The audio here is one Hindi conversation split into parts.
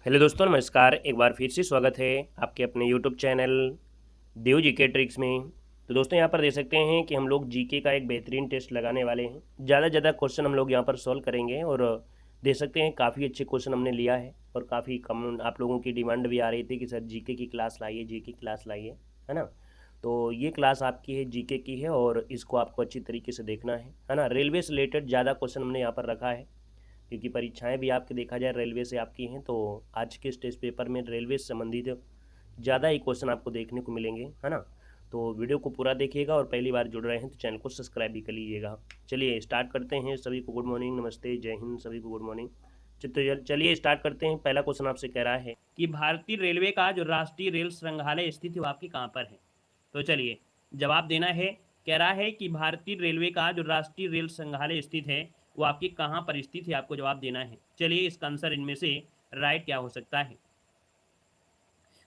हेलो दोस्तों, नमस्कार। एक बार फिर से स्वागत है आपके अपने यूट्यूब चैनल देव जीके ट्रिक्स में। तो दोस्तों, यहाँ पर देख सकते हैं कि हम लोग जीके का एक बेहतरीन टेस्ट लगाने वाले हैं। ज़्यादा से ज़्यादा क्वेश्चन हम लोग यहाँ पर सॉल्व करेंगे और देख सकते हैं काफ़ी अच्छे क्वेश्चन हमने लिया है और काफ़ी कम आप लोगों की डिमांड भी आ रही थी कि सर जीके की क्लास लाइए, जीके की क्लास लाइए, है ना। तो ये क्लास आपकी है, जीके की है और इसको आपको अच्छी तरीके से देखना है ना। रेलवे से रिलेटेड ज़्यादा क्वेश्चन हमने यहाँ पर रखा है क्योंकि परीक्षाएं भी आपके देखा जाए रेलवे से आपकी हैं। तो आज के इस टेस्ट पेपर में रेलवे से संबंधित ज़्यादा ही क्वेश्चन आपको देखने को मिलेंगे, है ना। तो वीडियो को पूरा देखिएगा और पहली बार जुड़ रहे हैं तो चैनल को सब्सक्राइब भी कर लीजिएगा। चलिए स्टार्ट करते हैं। सभी को गुड मॉर्निंग, नमस्ते, जय हिंद, सभी को गुड मॉर्निंग। तो चलिए स्टार्ट करते हैं। पहला क्वेश्चन आपसे कह रहा है कि भारतीय रेलवे का जो राष्ट्रीय रेल संग्रहालय स्थित है वो आपकी कहाँ पर है। तो चलिए जवाब देना है। कह रहा है कि भारतीय रेलवे का जो राष्ट्रीय रेल संग्रहालय स्थित है वो आपकी कहाँ पर स्थित है, आपको जवाब देना है। चलिए इसका आंसर इनमें से राइट क्या हो सकता है।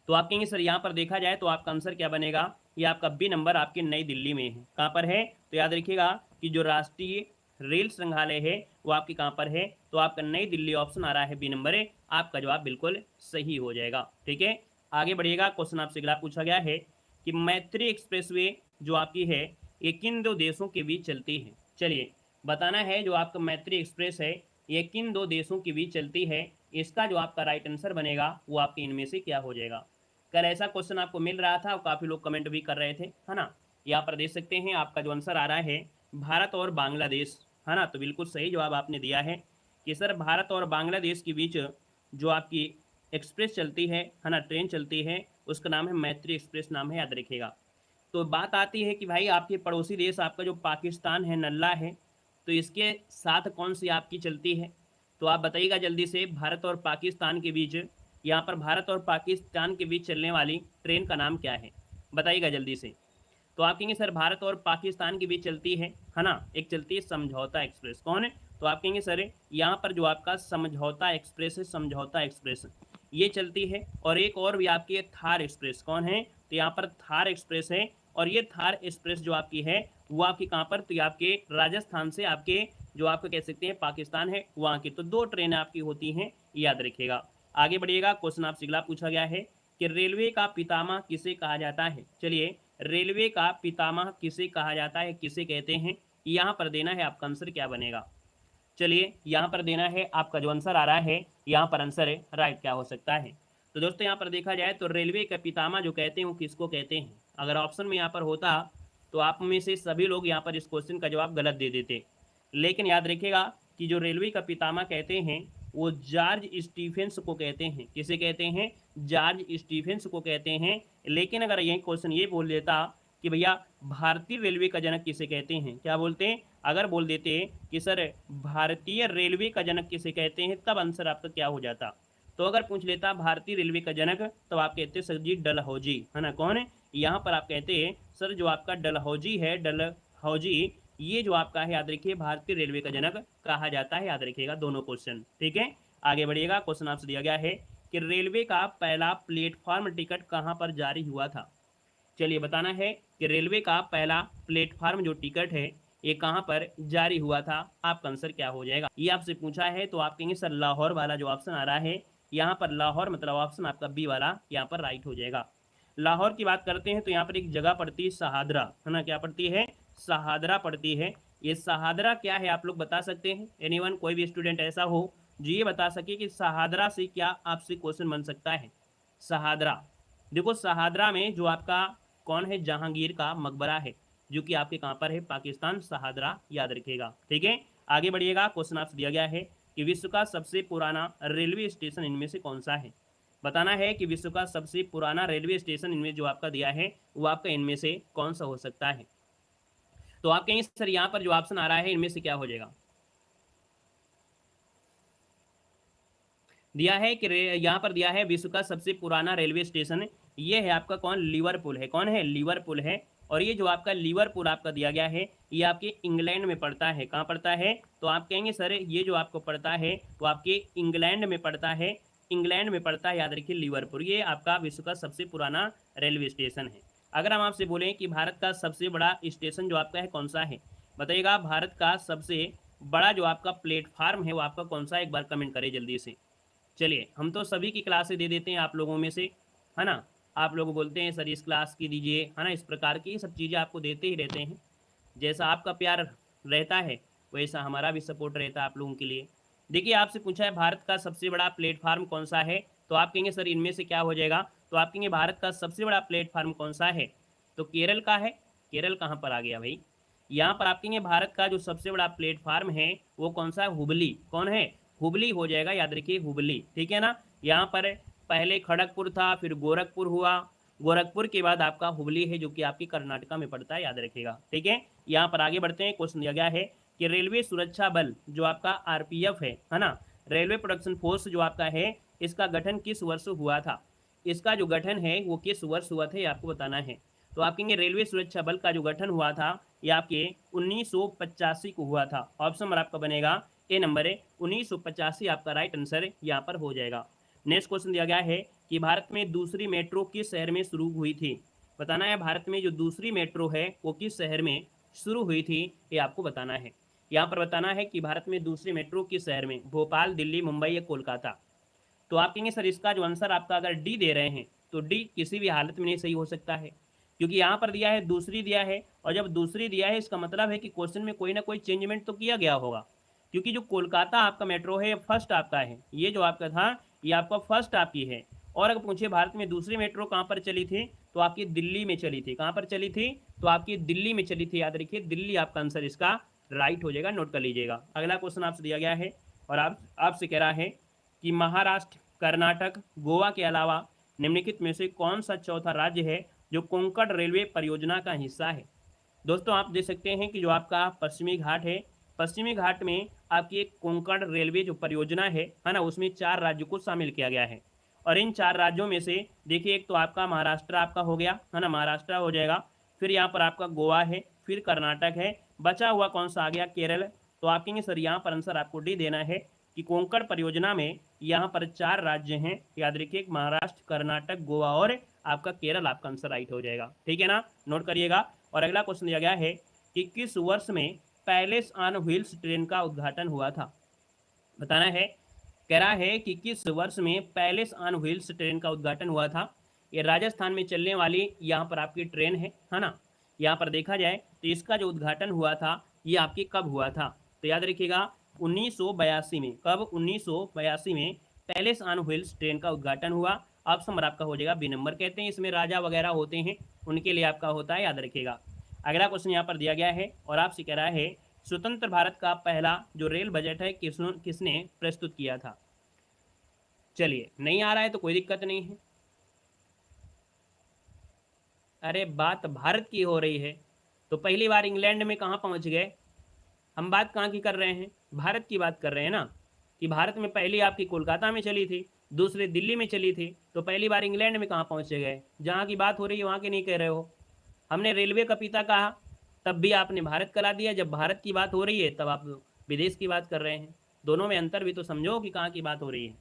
तो आप कहेंगे सर यहाँ पर देखा जाए तो आपका आंसर क्या बनेगा, ये आपका बी नंबर आपके नई दिल्ली में है। कहाँ पर है तो याद रखिएगा कि जो राष्ट्रीय रेल संग्रहालय है वो आपकी कहाँ पर है, तो आपका नई दिल्ली ऑप्शन आ रहा है बी नंबर है। आपका जवाब बिल्कुल सही हो जाएगा। ठीक है, आगे बढ़िएगा। क्वेश्चन आपसे अगला पूछा गया है कि मैत्री एक्सप्रेसवे जो आपकी है ये किन दो देशों के बीच चलती है। चलिए बताना है जो आपका मैत्री एक्सप्रेस है ये किन दो देशों के बीच चलती है। इसका जो आपका राइट आंसर बनेगा वो आपके इनमें से क्या हो जाएगा। कल ऐसा क्वेश्चन आपको मिल रहा था और काफ़ी लोग कमेंट भी कर रहे थे, है ना। यहाँ पर देख सकते हैं आपका जो आंसर आ रहा है भारत और बांग्लादेश, है ना। तो बिल्कुल सही जवाब आपने दिया है कि सर भारत और बांग्लादेश के बीच जो आपकी एक्सप्रेस चलती है ना, ट्रेन चलती है, उसका नाम है मैत्री एक्सप्रेस नाम है, याद रखिएगा। तो बात आती है कि भाई आपके पड़ोसी देश आपका जो पाकिस्तान है, नल्ला है, तो इसके साथ कौन सी आपकी चलती है। तो आप बताइएगा जल्दी से। भारत और पाकिस्तान के बीच, यहाँ पर भारत और पाकिस्तान के बीच चलने वाली ट्रेन का नाम क्या है, बताइएगा जल्दी से। तो आप कहेंगे सर भारत और पाकिस्तान के बीच चलती है ना, एक चलती है समझौता एक्सप्रेस। कौन है, तो आप कहेंगे सर यहाँ पर जो आपका समझौता एक्सप्रेस है, समझौता एक्सप्रेस ये चलती है। और एक और भी आपकी है थार एक्सप्रेस। कौन है, तो यहाँ पर थार एक्सप्रेस है। और ये थार एक्सप्रेस जो आपकी है वो आपकी कहाँ पर, तो ये आपके राजस्थान से आपके जो आपको कह सकते हैं पाकिस्तान है वहाँ की। तो दो ट्रेनें आपकी होती हैं, याद रखिएगा। आगे बढ़िएगा। क्वेश्चन आपसे अगला पूछा गया है कि रेलवे का पितामह किसे कहा जाता है। चलिए रेलवे का पितामह किसे कहा जाता है, किसे कहते हैं, यहाँ पर देना है। आपका आंसर क्या बनेगा, चलिए यहाँ पर देना है। आपका जो आंसर आ रहा है यहाँ पर आंसर है राइट क्या हो सकता है। तो दोस्तों यहाँ पर देखा जाए तो रेलवे का पितामह जो कहते हैं वो किसको कहते हैं। अगर ऑप्शन में यहाँ पर होता तो आप में से सभी लोग यहाँ पर इस क्वेश्चन का जवाब गलत दे देते। लेकिन याद रखिएगा कि जो रेलवे का पितामह कहते हैं वो जॉर्ज स्टीफेंस को कहते हैं। किसे कहते हैं, जॉर्ज स्टीफेंस को कहते हैं। लेकिन अगर यही क्वेश्चन ये बोल देता कि भैया भारतीय रेलवे का जनक किसे कहते हैं, क्या बोलते हैं, अगर बोल देते कि सर भारतीय रेलवे का जनक किसे कहते हैं, तब आंसर आपका क्या हो जाता। तो अगर पूछ लेता भारतीय रेलवे का जनक, तब आप कहते सर जी डलहौजी, है ना। कौन है, यहाँ पर आप कहते हैं सर जो आपका डलहौजी है, डलहौजी ये जो आपका है याद रखिए भारतीय रेलवे का जनक कहा जाता है, याद रखिएगा दोनों क्वेश्चन। ठीक है, आगे बढ़िएगा। क्वेश्चन आपसे दिया गया है कि रेलवे का पहला प्लेटफॉर्म टिकट कहाँ पर जारी हुआ था। चलिए बताना है कि रेलवे का पहला प्लेटफॉर्म जो टिकट है ये कहाँ पर जारी हुआ था। आपका आंसर क्या हो जाएगा, ये आपसे पूछा है तो आप कहेंगे सर लाहौर वाला जो ऑप्शन आ रहा है यहाँ पर लाहौर, मतलब ऑप्शन आपका बी वाला यहाँ पर राइट हो जाएगा। लाहौर की बात करते हैं तो यहाँ पर एक जगह पड़ती है शहादरा, है ना। क्या पड़ती है, शहादरा पड़ती है। ये शहादरा क्या है आप लोग बता सकते हैं, एनीवन, कोई भी स्टूडेंट ऐसा हो जो ये बता सके कि शहादरा से क्या आपसे क्वेश्चन बन सकता है। शहादरा, देखो शहादरा में जो आपका कौन है, जहांगीर का मकबरा है जो कि आपके कहाँ पर है, पाकिस्तान, शहादरा, याद रखिएगा। ठीक है, आगे बढ़िएगा। क्वेश्चन आपसे दिया गया है कि विश्व का सबसे पुराना रेलवे स्टेशन इनमें से कौन सा है। बताना है कि विश्व का सबसे पुराना रेलवे स्टेशन इनमें जो आपका दिया है वो आपका इनमें से कौन सा हो सकता है। तो आप कहेंगे सर यहाँ पर जो ऑप्शन आ रहा है इनमें से क्या हो जाएगा। दिया है कि यहाँ पर दिया है विश्व का सबसे पुराना रेलवे स्टेशन ये है आपका कौन, लिवरपूल है। कौन है, लिवरपूल है। और ये जो आपका लिवरपूल आपका दिया गया है ये आपके इंग्लैंड में पड़ता है। कहाँ पड़ता है, तो आप कहेंगे सर ये जो आपको पड़ता है वो आपके इंग्लैंड में पड़ता है, इंग्लैंड में पड़ता है, याद रखिए लिवरपूल। ये आपका विश्व का सबसे पुराना रेलवे स्टेशन है। अगर हम आपसे बोलें कि भारत का सबसे बड़ा स्टेशन जो आपका है कौन सा है, बताइएगा भारत का सबसे बड़ा जो आपका प्लेटफार्म है वो आपका कौन सा है, एक बार कमेंट करें जल्दी से। चलिए हम तो सभी की क्लासें दे देते हैं आप लोगों में से, है ना। आप लोग बोलते हैं सर इस क्लास की दीजिए, है ना, इस प्रकार की सब चीज़ें आपको देते ही रहते हैं। जैसा आपका प्यार रहता है वैसा हमारा भी सपोर्ट रहता है आप लोगों के लिए। देखिए आपसे पूछा है भारत का सबसे बड़ा प्लेटफार्म कौन सा है, तो आप कहेंगे सर इनमें से क्या हो जाएगा, तो आप कहेंगे भारत का सबसे बड़ा प्लेटफार्म कौन सा है, तो केरल का है। केरल कहाँ पर आ गया भाई, यहाँ पर आप कहेंगे भारत का जो सबसे बड़ा प्लेटफार्म है वो कौन सा है, हुबली। कौन है, हुबली हो जाएगा, याद रखिए हुबली, ठीक है ना। यहाँ पर पहले खड़गपुर था, फिर गोरखपुर हुआ, गोरखपुर के बाद आपका हुबली है जो कि आपकी कर्नाटका में पड़ता है, याद रखिएगा, ठीक है। यहाँ पर आगे बढ़ते हैं। क्वेश्चन दिया गया है कि रेलवे सुरक्षा बल जो आपका आरपीएफ है ना, रेलवे प्रोडक्शन फोर्स जो आपका है, इसका गठन किस वर्ष हुआ था। इसका जो गठन है वो किस वर्ष हुआ था ये आपको बताना है। तो आप कहेंगे रेलवे सुरक्षा बल का जो गठन हुआ था ये आपके 1985 को हुआ था। ऑप्शन नंबर आपका बनेगा ए नंबर है 1985, आपका राइट आंसर यहाँ पर हो जाएगा। नेक्स्ट क्वेश्चन दिया गया है कि भारत में दूसरी मेट्रो किस शहर में शुरू हुई थी। बताना है भारत में जो दूसरी मेट्रो है वो किस शहर में शुरू हुई थी, ये आपको बताना है। यहाँ पर बताना है कि भारत में दूसरी मेट्रो किस शहर में, भोपाल, दिल्ली, मुंबई या कोलकाता। तो आप कहेंगे सर इसका जो आंसर आपका अगर डी दे रहे हैं तो डी किसी भी हालत में नहीं सही हो सकता है, क्योंकि यहाँ पर दिया है दूसरी दिया है, और जब दूसरी दिया है इसका मतलब है कि क्वेश्चन में कोई ना कोई चेंजमेंट तो किया गया होगा, क्योंकि जो कोलकाता आपका मेट्रो है ये फर्स्ट आपका है, ये जो आपका था ये आपका फर्स्ट आपकी है। और अगर पूछे भारत में दूसरी मेट्रो कहाँ पर चली थी, तो आपकी दिल्ली में चली थी। कहाँ पर चली थी, तो आपकी दिल्ली में चली थी, याद रखिए दिल्ली आपका आंसर इसका राइट हो जाएगा, नोट कर लीजिएगा। अगला क्वेश्चन आपसे दिया गया है और आपसे कह रहा है कि महाराष्ट्र, कर्नाटक, गोवा के अलावा निम्नलिखित में से कौन सा चौथा राज्य है जो कोंकण रेलवे परियोजना का हिस्सा है। दोस्तों आप देख सकते हैं कि जो आपका पश्चिमी घाट है, पश्चिमी घाट में आपकी एक कोंकण रेलवे जो परियोजना है ना, उसमें 4 राज्यों को शामिल किया गया है। और इन 4 राज्यों में से देखिए एक तो आपका महाराष्ट्र आपका हो गया, है ना, महाराष्ट्र हो जाएगा, फिर यहाँ पर आपका गोवा है, फिर कर्नाटक है, बचा हुआ कौन सा आ गया, केरल। तो आप कहेंगे सर यहाँ पर आंसर आपको डी देना है कि कोंकण परियोजना में यहाँ पर 4 राज्य हैं, याद रखिए महाराष्ट्र, कर्नाटक, गोवा और आपका केरल, आपका आंसर राइट हो जाएगा, ठीक है ना, नोट करिएगा। और अगला क्वेश्चन दिया गया है कि किस वर्ष में पैलेस ऑन व्हील्स ट्रेन का उद्घाटन हुआ था। बताना है, कह रहा है कि किस वर्ष में पैलेस ऑन व्हील्स ट्रेन का उद्घाटन हुआ था। ये राजस्थान में चलने वाली यहाँ पर आपकी ट्रेन है ना। यहाँ पर देखा जाए तो इसका जो उद्घाटन हुआ था ये आपकी कब हुआ था, तो याद रखिएगा 1982 में। कब, 1982 में पैलेस ऑन व्हील्स ट्रेन का उद्घाटन हुआ। ऑप्शन नंबर आपका हो जाएगा बी नंबर। कहते हैं इसमें राजा वगैरह होते हैं, उनके लिए आपका होता है, याद रखिएगा। अगला क्वेश्चन यहाँ पर दिया गया है और आपसे कह रहा है स्वतंत्र भारत का पहला जो रेल बजट है किसने प्रस्तुत किया था। चलिए नहीं आ रहा है तो कोई दिक्कत नहीं है। अरे बात भारत की हो रही है तो पहली बार इंग्लैंड में कहाँ पहुँच गए, हम बात कहाँ की कर रहे हैं, भारत की बात कर रहे हैं ना, कि भारत में पहली आपकी कोलकाता में चली थी, दूसरी दिल्ली में चली थी, तो पहली बार इंग्लैंड में कहाँ पहुँचे गए, जहाँ की बात हो रही है वहाँ की नहीं कह रहे हो। हमने रेलवे का पिता कहा तब भी आपने भारत करा दिया, जब भारत की बात हो रही है तब आप विदेश की बात कर रहे हैं। दोनों में अंतर भी तो समझो कि कहाँ की बात हो रही है।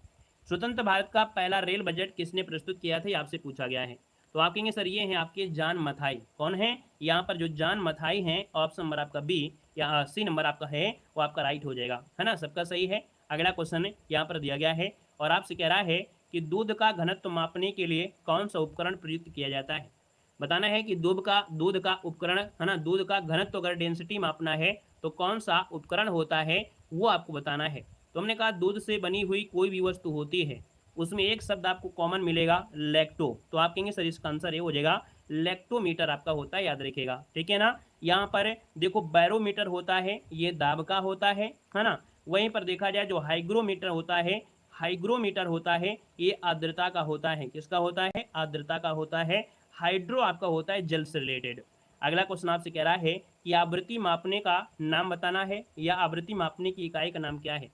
स्वतंत्र भारत का पहला रेल बजट किसने प्रस्तुत किया था, आपसे पूछा गया है। तो आप कहेंगे सर ये हैं आपके जॉन मथाई। कौन है यहाँ पर, जो जॉन मथाई हैं, ऑप्शन नंबर आपका बी या सी नंबर आपका है वो आपका राइट हो जाएगा, है ना, सबका सही है। अगला क्वेश्चन यहाँ पर दिया गया है और आपसे कह रहा है कि दूध का घनत्व मापने के लिए कौन सा उपकरण प्रयुक्त किया जाता है। बताना है कि दूध का उपकरण, है ना, दूध का घनत्व अगर डेंसिटी मापना है तो कौन सा उपकरण होता है वो आपको बताना है। तो हमने कहा दूध से बनी हुई कोई भी वस्तु होती है उसमें एक शब्द आपको कॉमन मिलेगा, लैक्टो। तो आप कहेंगे सर इसका आंसर ये हो जाएगा लैक्टोमीटर आपका होता है, याद रखिएगा, ठीक है ना। यहाँ पर देखो बैरोमीटर होता है, ये दाब का होता है ना। वहीं पर देखा जाए जो हाइग्रोमीटर होता है, हाइग्रोमीटर होता है ये आर्द्रता का होता है, किसका होता है, आर्द्रता का होता है। हाइड्रो आपका होता है जल से रिलेटेड। अगला क्वेश्चन आपसे कह रहा है कि आवृत्ति मापने का नाम बताना है, या आवृत्ति मापने की इकाई का नाम क्या है।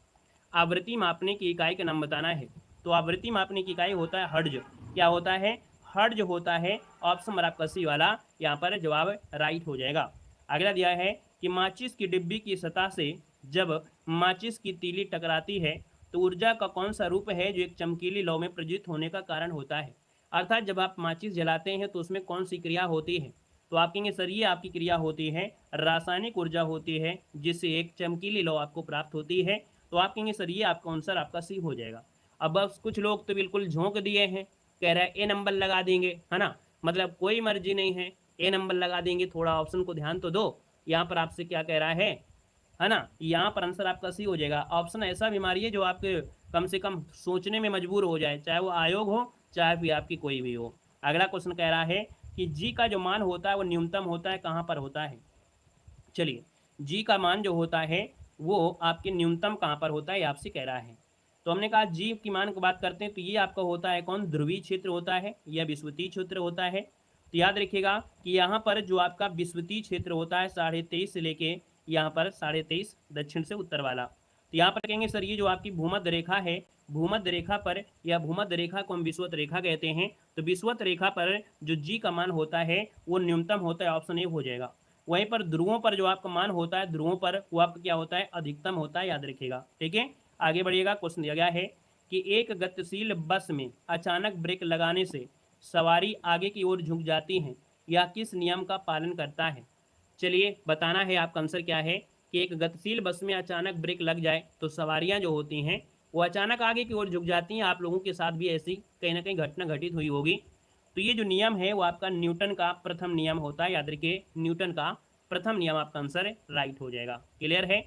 आवृत्ति मापने की इकाई का नाम बताना है। तो आवृत्ति मापने की इकाई होता है हर्ट्ज। क्या होता है, हर्ट्ज होता है। ऑप्शन नंबर आपका सी वाला यहाँ पर जवाब राइट हो जाएगा। अगला दिया है कि माचिस की डिब्बी की सतह से जब माचिस की तीली टकराती है तो ऊर्जा का कौन सा रूप है जो एक चमकीली लौ में प्रज्वलित होने का कारण होता है। अर्थात जब आप माचिस जलाते हैं तो उसमें कौन सी क्रिया होती है। तो आप कहेंगे सर ये आपकी क्रिया होती है रासायनिक ऊर्जा होती है, जिससे एक चमकीली लौ आपको प्राप्त होती है। तो आप कहेंगे सर ये आपका आंसर आपका सी हो जाएगा। अब बस कुछ लोग तो बिल्कुल झोंक दिए हैं, कह रहा है ए नंबर लगा देंगे, है ना, मतलब कोई मर्जी नहीं है, ए नंबर लगा देंगे, थोड़ा ऑप्शन को ध्यान तो दो। यहाँ पर आपसे क्या कह रहा है ना, यहाँ पर आंसर आपका सी हो जाएगा। ऑप्शन ऐसा बीमारी है जो आपके कम से कम सोचने में मजबूर हो जाए, चाहे वो आयोग हो चाहे फिर आपकी कोई भी हो। अगला क्वेश्चन कह रहा है कि जी का जो मान होता है वो न्यूनतम होता है कहाँ पर होता है। चलिए, जी का मान जो होता है वो आपके न्यूनतम कहाँ पर होता है, ये आपसे कह रहा है। तो हमने कहा जी की मान की बात करते हैं तो ये आपका होता है कौन, ध्रुवीय क्षेत्र होता है या विषुवतीय क्षेत्र होता है। तो याद रखिएगा कि यहाँ पर जो आपका विषुवतीय क्षेत्र होता है 23.5 से लेके यहाँ पर 23.5 दक्षिण से उत्तर वाला। तो यहाँ पर कहेंगे सर ये जो आपकी भूमध्य रेखा है, भूमध्य रेखा पर या भूमध्य रेखा को हम विषुवत रेखा कहते हैं, तो विषुवत रेखा पर जो जी का मान होता है वो न्यूनतम होता है, ऑप्शन ए हो जाएगा। वहीं पर ध्रुवों पर जो आपका मान होता है, ध्रुवों पर वो आपका क्या होता है, अधिकतम होता है, याद रखिएगा। ठीक है, आगे बढ़िएगा। क्वेश्चन दिया गया है कि एक गतिशील बस में अचानक ब्रेक लगाने से सवारी आगे की ओर झुक जाती है, यह किस नियम का पालन करता है। चलिए बताना है आपका आंसर क्या है कि एक गतिशील बस में अचानक ब्रेक लग जाए तो सवारियां जो होती हैं वो अचानक आगे की ओर झुक जाती हैं। आप लोगों के साथ भी ऐसी कहीं ना कहीं घटना घटित हुई होगी। तो ये जो नियम है वो आपका न्यूटन का प्रथम नियम होता है, याद रखिए न्यूटन का प्रथम नियम आपका आंसर राइट हो जाएगा। क्लियर है।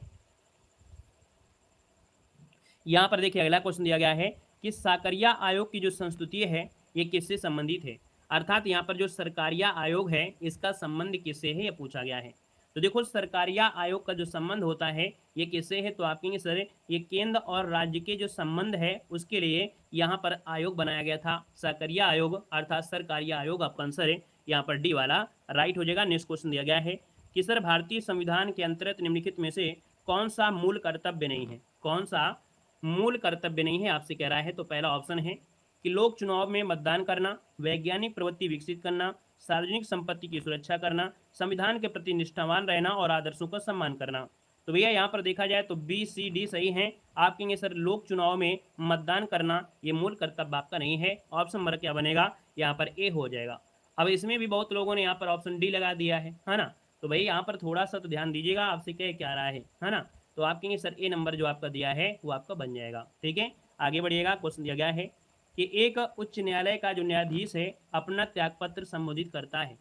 यहाँ पर देखिए अगला क्वेश्चन दिया गया है कि साकरिया आयोग की जो संस्तुति है ये किससे संबंधित है, अर्थात यहाँ पर जो सरकारिया आयोग है इसका संबंध किससे है, ये पूछा गया है। तो देखो सरकारिया आयोग का जो संबंध होता है ये किससे है, तो आप कहेंगे सर ये केंद्र और राज्य के जो संबंध है उसके लिए यहाँ पर आयोग बनाया गया था, सरकारिया आयोग अर्थात सरकारिया आयोग। आपका आंसर है यहाँ पर डी वाला राइट हो जाएगा। नेक्स्ट क्वेश्चन दिया गया है कि सर भारतीय संविधान के अंतर्गत निम्नलिखित में से कौन सा मूल कर्तव्य नहीं है, कौन सा मूल कर्तव्य नहीं है आपसे कह रहा है। तो पहला ऑप्शन है कि लोक चुनाव में मतदान करना, वैज्ञानिक प्रवृत्ति विकसित करना, सार्वजनिक संपत्ति की सुरक्षा करना, संविधान के प्रति निष्ठावान रहना और आदर्शों का सम्मान करना। तो भैया यहाँ पर देखा जाए तो बी सी डी सही है। आप कहेंगे सर लोक चुनाव में मतदान करना ये मूल कर्तव्य आपका नहीं है, ऑप्शन नंबर क्या बनेगा, यहाँ पर ए हो जाएगा। अब इसमें भी बहुत लोगों ने यहाँ पर ऑप्शन डी लगा दिया है ना, तो भाई यहाँ पर थोड़ा सा तो ध्यान दीजिएगा आपसे क्या रहा है ना। तो आप कहेंगे सर ए नंबर जो आपका दिया है वो आपका बन जाएगा। ठीक है, आगे बढ़िएगा। क्वेश्चन दिया गया है कि एक उच्च न्यायालय का जो न्यायाधीश है अपना त्यागपत्र संबोधित करता है।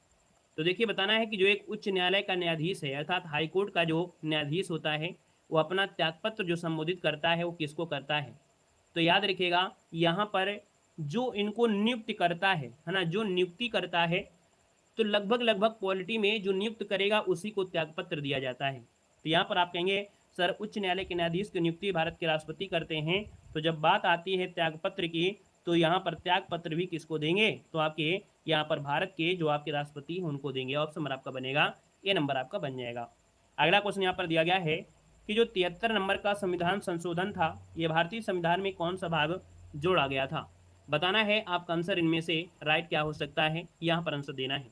तो देखिए बताना है कि जो एक उच्च न्यायालय का न्यायाधीश है अर्थात हाईकोर्ट का जो न्यायाधीश होता है वो अपना त्यागपत्र जो संबोधित करता है वो किसको करता है। तो याद रखिएगा यहाँ पर जो इनको नियुक्त करता है ना, जो नियुक्ति करता है तो लगभग पॉलिटी में जो नियुक्त करेगा उसी को त्यागपत्र दिया जाता है। तो यहाँ पर आप कहेंगे सर उच्च न्यायालय के न्यायाधीश की नियुक्ति भारत के राष्ट्रपति करते हैं, तो जब बात आती है त्यागपत्र की तो यहाँ पर त्यागपत्र भी किसको देंगे, तो आपके यहाँ पर भारत के जो आपके राष्ट्रपति हैं उनको देंगे। ऑप्शन नंबर आपका बनेगा ए नंबर आपका बन जाएगा। अगला क्वेश्चन यहाँ पर दिया गया है कि जो 73 नंबर का संविधान संशोधन था ये भारतीय संविधान में कौन सा भाग जोड़ा गया था। बताना है आपका आंसर इनमें से राइट क्या हो सकता है, यहाँ पर आंसर देना है।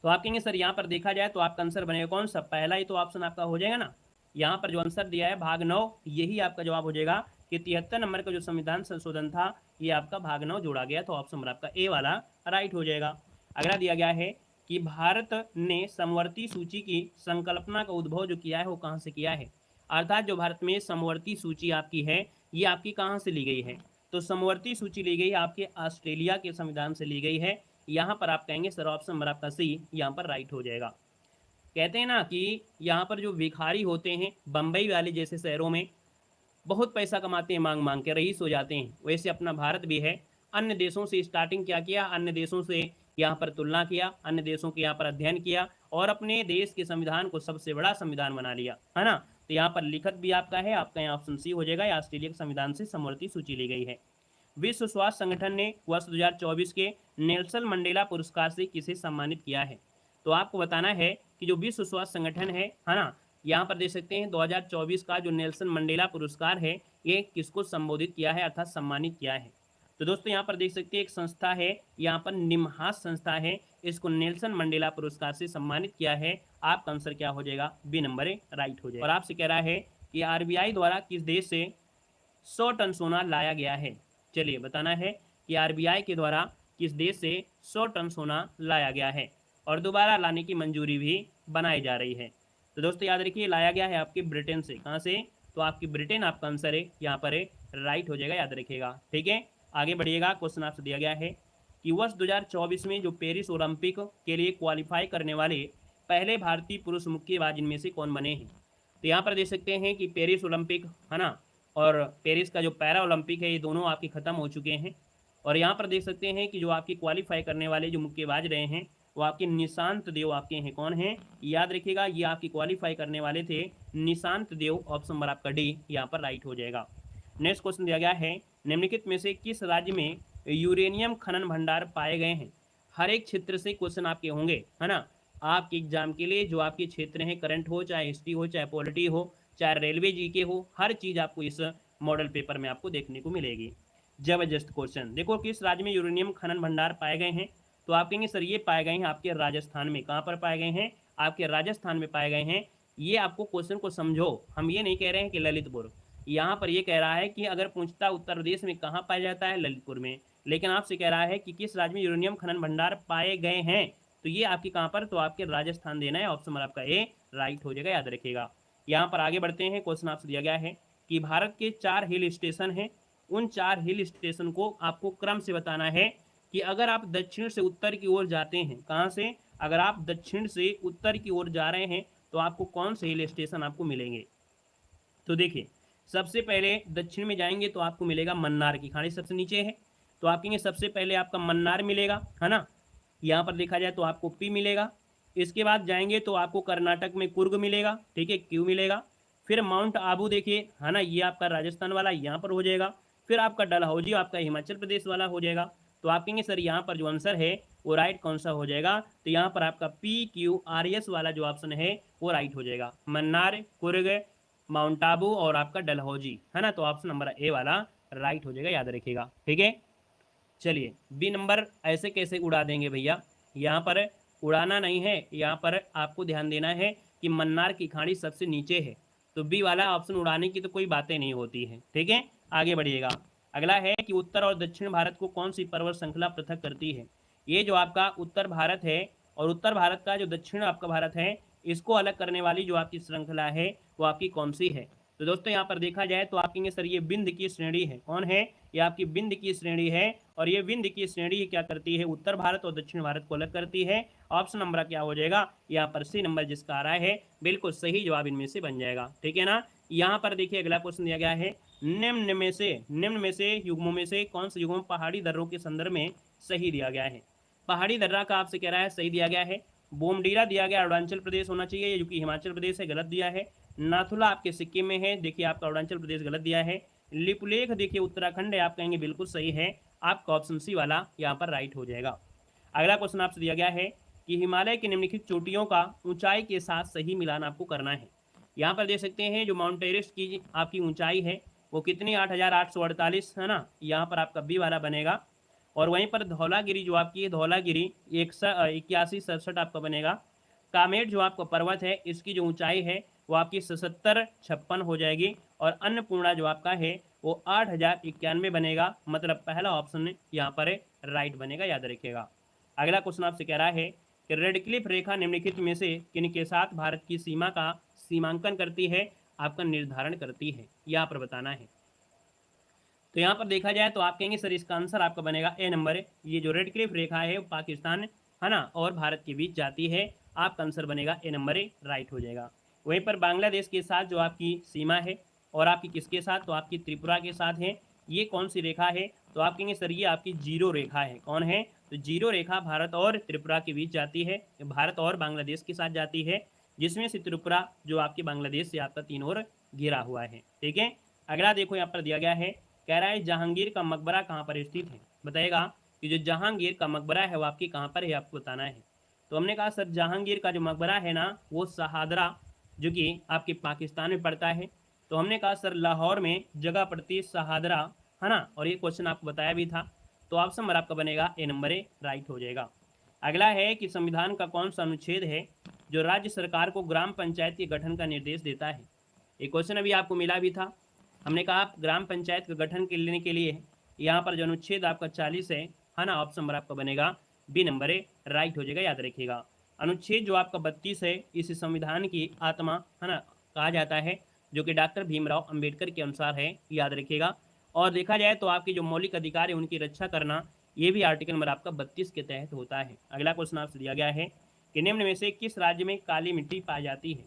तो आप कहेंगे सर यहाँ पर देखा जाए तो आपका आंसर बनेगा कौन सा, पहला ही तो ऑप्शन आपका हो जाएगा ना। यहाँ पर जो आंसर दिया है भाग 9 यही आपका जवाब हो जाएगा कि 73 नंबर का जो संविधान संशोधन था ये आपका भाग 9 जोड़ा गया, तो ऑप्शन नंबर आपका ए वाला राइट हो जाएगा। अगला दिया गया है कि भारत ने समवर्ती सूची की संकल्पना का उद्भव जो किया है वो कहाँ से किया है, अर्थात जो भारत में समवर्ती सूची आपकी है ये आपकी कहाँ से ली गई है। तो समवर्ती सूची ली गई आपके ऑस्ट्रेलिया के संविधान से ली गई है। यहाँ पर आप कहेंगे सर ऑप्शन नंबर आपका सी यहाँ पर राइट हो जाएगा। कहते हैं ना कि यहाँ पर जो भिखारी होते हैं बम्बई वाले जैसे शहरों में बहुत पैसा कमाते हैं, मांग मांग के रईस हो जाते हैं, वैसे अपना भारत भी है। अन्य देशों से स्टार्टिंग क्या किया, अन्य देशों से यहाँ पर तुलना किया, अन्य देशों के यहाँ पर अध्ययन किया और अपने देश के संविधान को सबसे बड़ा संविधान बना लिया, है ना। तो यहाँ पर लिखत भी आपका है, आपका यहाँ ऑप्शन सी हो जाएगा, ऑस्ट्रेलिया के संविधान से समवर्ती सूची ली गई है। विश्व स्वास्थ्य संगठन ने वर्ष 2024 के नेल्सन मंडेला पुरस्कार से किसे सम्मानित किया है। तो आपको बताना है कि जो विश्व स्वास्थ्य संगठन है ना, यहाँ पर देख सकते हैं 2024 का जो नेल्सन मंडेला पुरस्कार है ये किसको संबोधित किया है अर्थात सम्मानित किया है। तो दोस्तों यहाँ पर देख सकते हैं एक संस्था है, यहाँ पर निमहास संस्था है, इसको नेल्सन मंडेला पुरस्कार से सम्मानित किया है। आपका आंसर क्या हो जाएगा, बी नंबर राइट हो जाएगा। और आपसे कह रहा है कि आरबीआई द्वारा किस देश से 100 टन सोना लाया गया है। चलिए बताना है कि आरबीआई के द्वारा किस देश से 100 टन सोना लाया गया है और दोबारा लाने की मंजूरी भी बनाई जा रही है। तो दोस्तों याद रखिए लाया गया है आपके ब्रिटेन से, कहाँ से, तो आपकी ब्रिटेन आपका आंसर है यहाँ पर राइट हो जाएगा, याद रखिएगा। ठीक है, आगे बढ़िएगा। क्वेश्चन आपसे दिया गया है कि वर्ष 2024 में जो पेरिस ओलंपिक के लिए क्वालिफाई करने वाले पहले भारतीय पुरुष मुक्केबाज इनमें से कौन बने हैं। तो यहाँ पर देख सकते हैं कि पेरिस ओलंपिक है ना, और पेरिस का जो पैरा ओलंपिक है, ये दोनों आपके ख़त्म हो चुके हैं। और यहाँ पर देख सकते हैं कि जो आपकी क्वालिफाई करने वाले जो मुक्केबाज रहे हैं वो आपके निशांत देव आपके हैं। कौन है, याद रखिएगा, ये आपकी क्वालिफाई करने वाले थे निशांत देव। ऑप्शन नंबर आपका डी यहाँ पर राइट हो जाएगा। नेक्स्ट क्वेश्चन दिया गया है, निम्नलिखित में से किस राज्य में यूरेनियम खनन भंडार पाए गए हैं। हर एक क्षेत्र से क्वेश्चन आपके होंगे, है ना, आपके एग्जाम के लिए जो आपके क्षेत्र हैं, करंट हो, चाहे हिस्ट्री हो, चाहे पॉलिटी हो, चाहे रेलवे जीके हो, हर चीज़ आपको इस मॉडल पेपर में आपको देखने को मिलेगी। जबरदस्त क्वेश्चन। देखो, किस राज्य में यूरेनियम खनन भंडार पाए गए हैं, तो आप कहेंगे सर ये पाए गए हैं आपके राजस्थान में। कहाँ पर पाए गए हैं, आपके राजस्थान में पाए गए हैं। ये आपको क्वेश्चन को समझो, हम ये नहीं कह रहे हैं कि ललितपुर, यहाँ पर ये कह रहा है कि अगर पूछता उत्तर प्रदेश में कहाँ पाया जाता है, ललितपुर में, लेकिन आपसे कह रहा है कि किस राज्य में यूरेनियम खनन भंडार पाए गए हैं, तो ये आपकी कहाँ पर, तो आपके राजस्थान देना है। ऑप्शन नंबर आपका ए राइट हो जाएगा, याद रखिएगा। यहाँ पर आगे बढ़ते हैं। क्वेश्चन आपसे दिया गया है कि भारत के 4 हिल स्टेशन हैं, उन 4 हिल स्टेशन को आपको क्रम से बताना है कि अगर आप दक्षिण से उत्तर की ओर जाते हैं, कहाँ से, अगर आप दक्षिण से उत्तर की ओर जा रहे हैं तो आपको कौन से हिल स्टेशन आपको मिलेंगे। तो देखिए, सबसे पहले दक्षिण में जाएंगे तो आपको मिलेगा मन्नार की खाड़ी, सबसे नीचे है, तो आप कहेंगे सबसे पहले आपका मन्नार मिलेगा, है ना, यहाँ पर देखा जाए तो आपको पी मिलेगा। इसके बाद जाएंगे तो आपको कर्नाटक में कुर्ग मिलेगा, ठीक है, क्यू मिलेगा। फिर माउंट आबू देखिए, है ना, ये आपका राजस्थान वाला यहाँ पर हो जाएगा। फिर आपका डलहौजी आपका हिमाचल प्रदेश वाला हो जाएगा। तो आप कहेंगे सर यहाँ पर जो आंसर है वो राइट कौन सा हो जाएगा, तो यहाँ पर आपका PQRS वाला जो ऑप्शन है वो राइट हो जाएगा। मन्नार, कुर्ग, माउंट आबू और आपका डलहौजी, है ना, तो ऑप्शन नंबर ए वाला राइट हो जाएगा, याद रखिएगा। ठीक है, चलिए बी नंबर ऐसे कैसे उड़ा देंगे भैया, यहाँ पर उड़ाना नहीं है, यहाँ पर आपको ध्यान देना है कि मन्नार की खाड़ी सबसे नीचे है, तो बी वाला ऑप्शन उड़ाने की तो कोई बातें नहीं होती है। ठीक है, आगे बढ़िएगा। अगला है कि उत्तर और दक्षिण भारत को कौन सी पर्वत श्रृंखला पृथक करती है। ये जो आपका उत्तर भारत है और उत्तर भारत का जो दक्षिण आपका भारत है, इसको अलग करने वाली जो आपकी श्रृंखला है वो आपकी कौन सी है। तो दोस्तों यहाँ पर देखा जाए तो आप कहेंगे सर ये विंध्य की श्रेणी है। कौन है, ये आपकी विंध्य की श्रेणी है, और ये विंध्य की श्रेणी क्या करती है, उत्तर भारत और दक्षिण भारत को अलग करती है। ऑप्शन नंबर क्या हो जाएगा, यहाँ पर सी नंबर जिसका आ रहा है बिल्कुल सही जवाब इनमें से बन जाएगा। ठीक है ना। यहाँ पर देखिए अगला क्वेश्चन दिया गया है, निम्न में से युग्मों में से कौन से युग्म पहाड़ी दर्रों के संदर्भ में सही दिया गया है। पहाड़ी दर्रा का आपसे कह रहा है सही दिया गया है। बोमडीला दिया गया अरुणाचल प्रदेश होना चाहिए, जो कि हिमाचल प्रदेश है, गलत दिया है। नाथुला आपके सिक्किम में है, देखिए आपका अरुणाचल प्रदेश गलत दिया है। लिपुलेख देखिए उत्तराखंड है, आप कहेंगे बिल्कुल सही है, आपका ऑप्शन सी वाला यहाँ पर राइट हो जाएगा। अगला क्वेश्चन आपसे दिया गया है कि हिमालय की निम्नलिखित चोटियों का ऊंचाई के साथ सही मिलान आपको करना है। यहाँ पर देख सकते हैं जो माउंट एवरेस्ट की आपकी ऊंचाई है वो कितनी, 8,848 है ना, यहाँ पर आपका बी वाला बनेगा। और वहीं पर धौलागिरी जो आपकी है, धौलागिरी 8167 आपका बनेगा। कामेट जो आपका पर्वत है इसकी जो ऊंचाई है वो आपकी 7756 हो जाएगी। और अन्नपूर्णा जो आपका है वो 8091 बनेगा, मतलब पहला ऑप्शन यहाँ पर राइट बनेगा, याद रखिएगा। अगला क्वेश्चन आपसे कह रहा है कि रेडक्लिफ रेखा निम्नलिखित में से किन के साथ भारत की सीमा का सीमांकन करती है, आपका निर्धारण करती है, यहाँ पर बताना है। तो यहाँ पर देखा जाए तो आप कहेंगे सर इसका आंसर आपका बनेगा ए नंबर। ये जो रेडक्लिफ रेखा है वो पाकिस्तान है ना और भारत के बीच जाती है, आपका आंसर बनेगा ए नंबर, राइट हो जाएगा। वहीं पर बांग्लादेश के साथ जो आपकी सीमा है और आपकी किसके साथ, तो आपकी त्रिपुरा के साथ है। ये कौन सी रेखा है, तो आप कहेंगे सर ये आपकी जीरो रेखा है। कौन है, तो जीरो रेखा भारत और त्रिपुरा के बीच जाती है, भारत और बांग्लादेश के साथ जाती है, जिसमें से त्रिपुरा जो आपकी बांग्लादेश से आपका तीन ओर घिरा हुआ है। ठीक है, अगला देखो यहाँ पर दिया गया है, कह रहा है जहांगीर का मकबरा कहाँ पर स्थित है। बताएगा कि जो जहांगीर का मकबरा है वो आपकी कहाँ पर है, आपको बताना है। तो हमने कहा सर जहांगीर का जो मकबरा है ना वो शहादरा जो कि आपके पाकिस्तान में पड़ता है। तो हमने कहा सर लाहौर में जगह पड़ती है शहादरा, है ना, और ये क्वेश्चन आपको बताया भी था। तो ऑप्शन नंबर आपका बनेगा ए नंबर, राइट हो जाएगा। अगला है कि संविधान का कौन सा अनुच्छेद है जो राज्य सरकार को ग्राम पंचायत के गठन का निर्देश देता है। ये क्वेश्चन अभी आपको मिला भी था। हमने कहा ग्राम पंचायत के गठन के लेने के लिए यहाँ पर जो अनुच्छेद आपका 40 है ना, ऑप्शन नंबर आपका बनेगा बी नंबर, राइट हो जाएगा, याद रखिएगा। अनुच्छेद जो आपका 32 है इस संविधान की आत्मा है ना कहा जाता है, जो कि डॉक्टर भीमराव अंबेडकर के अनुसार है, याद रखिएगा। और देखा जाए तो आपके जो मौलिक अधिकार है उनकी रक्षा करना, ये भी आर्टिकल नंबर आपका 32 के तहत होता है। अगला क्वेश्चन आपसे दिया गया है कि निम्न में से किस राज्य में काली मिट्टी पाई जाती है?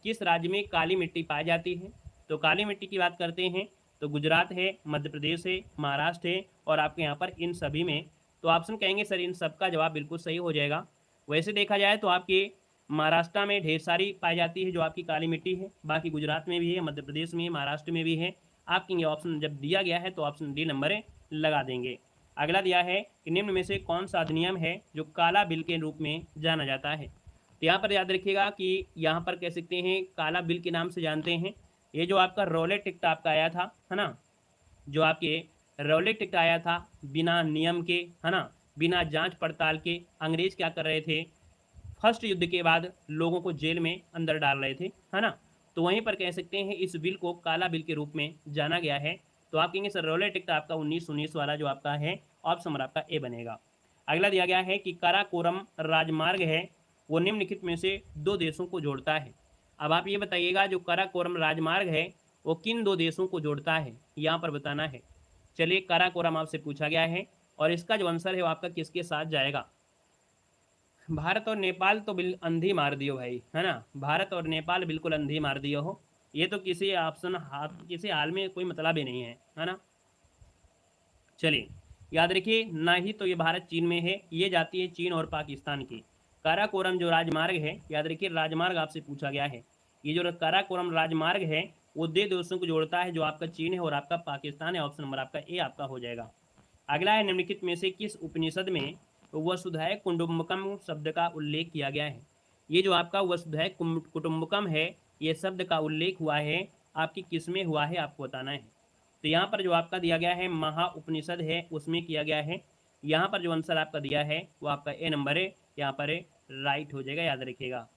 किस राज्य में काली मिट्टी पाई जाती है? तो काली मिट्टी की बात करते हैं तो गुजरात है, मध्य प्रदेश है, महाराष्ट्र है और आपके यहाँ पर इन सभी में। तो ऑप्शन कहेंगे सर इन सब का जवाब बिल्कुल सही हो जाएगा। वैसे देखा जाए तो आपके महाराष्ट्र में ढेर सारी पाई जाती है जो आपकी काली मिट्टी है, बाकी गुजरात में भी है, मध्य प्रदेश में, महाराष्ट्र में भी है। आपके ये ऑप्शन जब दिया गया है तो ऑप्शन डी नंबर लगा देंगे। अगला दिया है कि निम्न में से कौन सा अधिनियम है जो काला बिल के रूप में जाना जाता है? तो यहाँ पर याद रखिएगा कि यहाँ पर कह सकते हैं काला बिल के नाम से जानते हैं। ये जो आपका रौलेट एक्ट आपका आया था, है ना, जो आपके रौलेट एक्ट आया था बिना नियम के, है ना, बिना जांच पड़ताल के, अंग्रेज क्या कर रहे थे, फर्स्ट युद्ध के बाद लोगों को जेल में अंदर डाल रहे थे, है ना। तो वहीं पर कह सकते हैं इस बिल को काला बिल के रूप में जाना गया है। तो आप कहेंगे सर रौलेट एक्ट आपका 1919 वाला जो आपका है ऑप्शन नंबर आपका ए बनेगा। अगला दिया गया है कि काराकोरम राजमार्ग है वो निम्नलिखित में से दो देशों को जोड़ता है। अब आप ये बताइएगा जो काराकोरम राजमार्ग है वो किन दो देशों को जोड़ता है, यहाँ पर बताना है। चलिए काराकोरम आपसे पूछा गया है और इसका जो आंसर है वो आपका किसके साथ जाएगा? भारत और नेपाल तो बिल अंधी मार दियो भाई, है ना, भारत और नेपाल बिल्कुल अंधी मार दियो हो। ये तो किसी ऑप्शन किसी हाल में कोई मतलब ही नहीं है ना। चलिए याद रखिए ना ही तो ये भारत चीन में है, ये जाती है चीन और पाकिस्तान की। काराकोरम जो राजमार्ग है, याद रखिए राजमार्ग आपसे पूछा गया है, ये जो काराकोरम राजमार्ग है वो दो देशों को जोड़ता है जो आपका चीन है और आपका पाकिस्तान है। ऑप्शन नंबर आपका ए आपका हो जाएगा। अगला है निम्नलिखित में से किस उपनिषद में वसुधैव कुटुंबकम शब्द का उल्लेख किया गया है? ये जो आपका वसुधैव कुटुंबकम है ये शब्द का उल्लेख हुआ है आपकी किस में हुआ है आपको बताना है। तो यहाँ पर जो आपका दिया गया है महा उपनिषद है उसमें किया गया है। यहाँ पर जो आंसर आपका दिया है वो आपका ए नंबर है, यहाँ पर राइट हो जाएगा। याद रखिएगा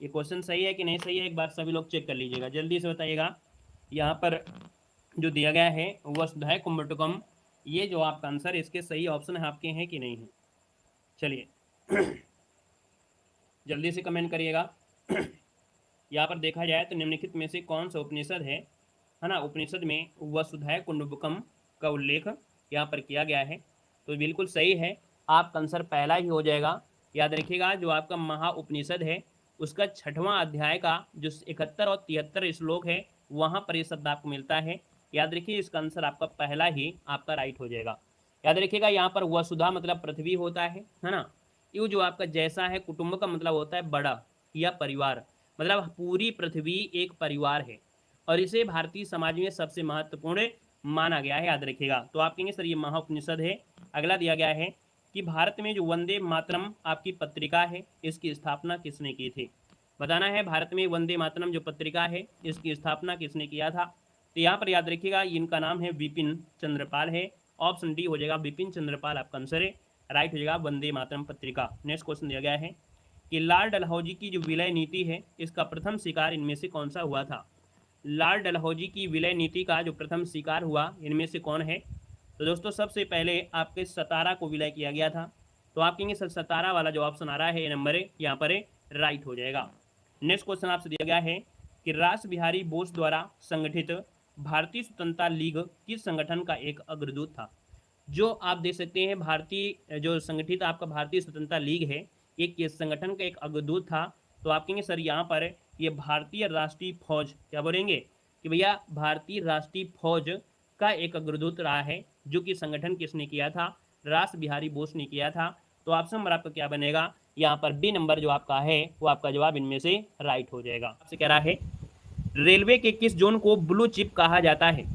ये क्वेश्चन सही है कि नहीं सही है एक बार सभी लोग चेक कर लीजिएगा, जल्दी से बताइएगा। यहाँ पर जो दिया गया है वसुधैव कुटुंबकम, ये जो आपका आंसर इसके सही ऑप्शन है आपके हैं कि नहीं है? चलिए जल्दी से कमेंट करिएगा। यहाँ पर देखा जाए तो निम्नलिखित में से कौन सा उपनिषद है ना, उपनिषद में वसुधैव कुटुंबकम का उल्लेख यहाँ पर किया गया है। तो बिल्कुल सही है, आपका आंसर पहला ही हो जाएगा। याद रखिएगा जो आपका महा उपनिषद है उसका 6वां अध्याय का जो 71 और 73 श्लोक है वहाँ पर ये शब्द आपको मिलता है। याद रखिए इसका आंसर आपका पहला ही आपका राइट हो जाएगा। याद रखिएगा यहाँ पर वसुधा मतलब पृथ्वी होता है ना, ये जो आपका जैसा है कुटुंब का मतलब होता है बड़ा या परिवार, मतलब पूरी पृथ्वी एक परिवार है और इसे भारतीय समाज में सबसे महत्वपूर्ण माना गया है। याद रखिएगा। तो आप कहेंगे सर ये महाउपनिषद है। अगला दिया गया है कि भारत में जो वंदे मातरम आपकी पत्रिका है इसकी स्थापना किसने की थी? बताना है भारत में वंदे मातरम जो पत्रिका है इसकी स्थापना किसने किया था? तो यहाँ पर याद रखिएगा इनका नाम है बिपिन चंद्रपाल है। ऑप्शन डी हो जाएगा, बिपिन चंद्रपाल आपका आंसर है, राइट हो जाएगा वंदे मातरम पत्रिका। नेक्स्ट क्वेश्चन दिया गया है कि लॉर्ड डलहौजी की जो विलय नीति है इसका प्रथम शिकार इनमें से कौन सा हुआ था? लॉर्ड डलहौजी की विलय नीति का जो प्रथम शिकार हुआ इनमें से कौन है? तो दोस्तों सबसे पहले आपके सतारा को विलय किया गया था। तो आप कहेंगे सर सतारा वाला जो ऑप्शन आ रहा है ये नंबर है, यहाँ पर राइट हो जाएगा। नेक्स्ट क्वेश्चन आपसे दिया गया है कि रास बिहारी बोस द्वारा संगठित भारतीय स्वतंत्रता लीग किस संगठन का एक अग्रदूत था? जो आप देख सकते हैं भारतीय जो संगठित आपका भारतीय स्वतंत्रता लीग है ये किस संगठन का एक अग्रदूत था? तो आप कहेंगे सर यहाँ पर ये भारतीय राष्ट्रीय फौज, क्या बोलेंगे कि भैया भारतीय राष्ट्रीय फौज का एक अग्रदूत रहा है। जो कि संगठन किसने किया था? रास बिहारी बोस ने किया था। तो ऑप्शन नंबर आपका क्या बनेगा? यहाँ पर बी नंबर जो आपका है वो आपका जवाब इनमें से राइट हो जाएगा। आपसे कह रहा है रेलवे के किस जोन को ब्लू चिप कहा जाता है?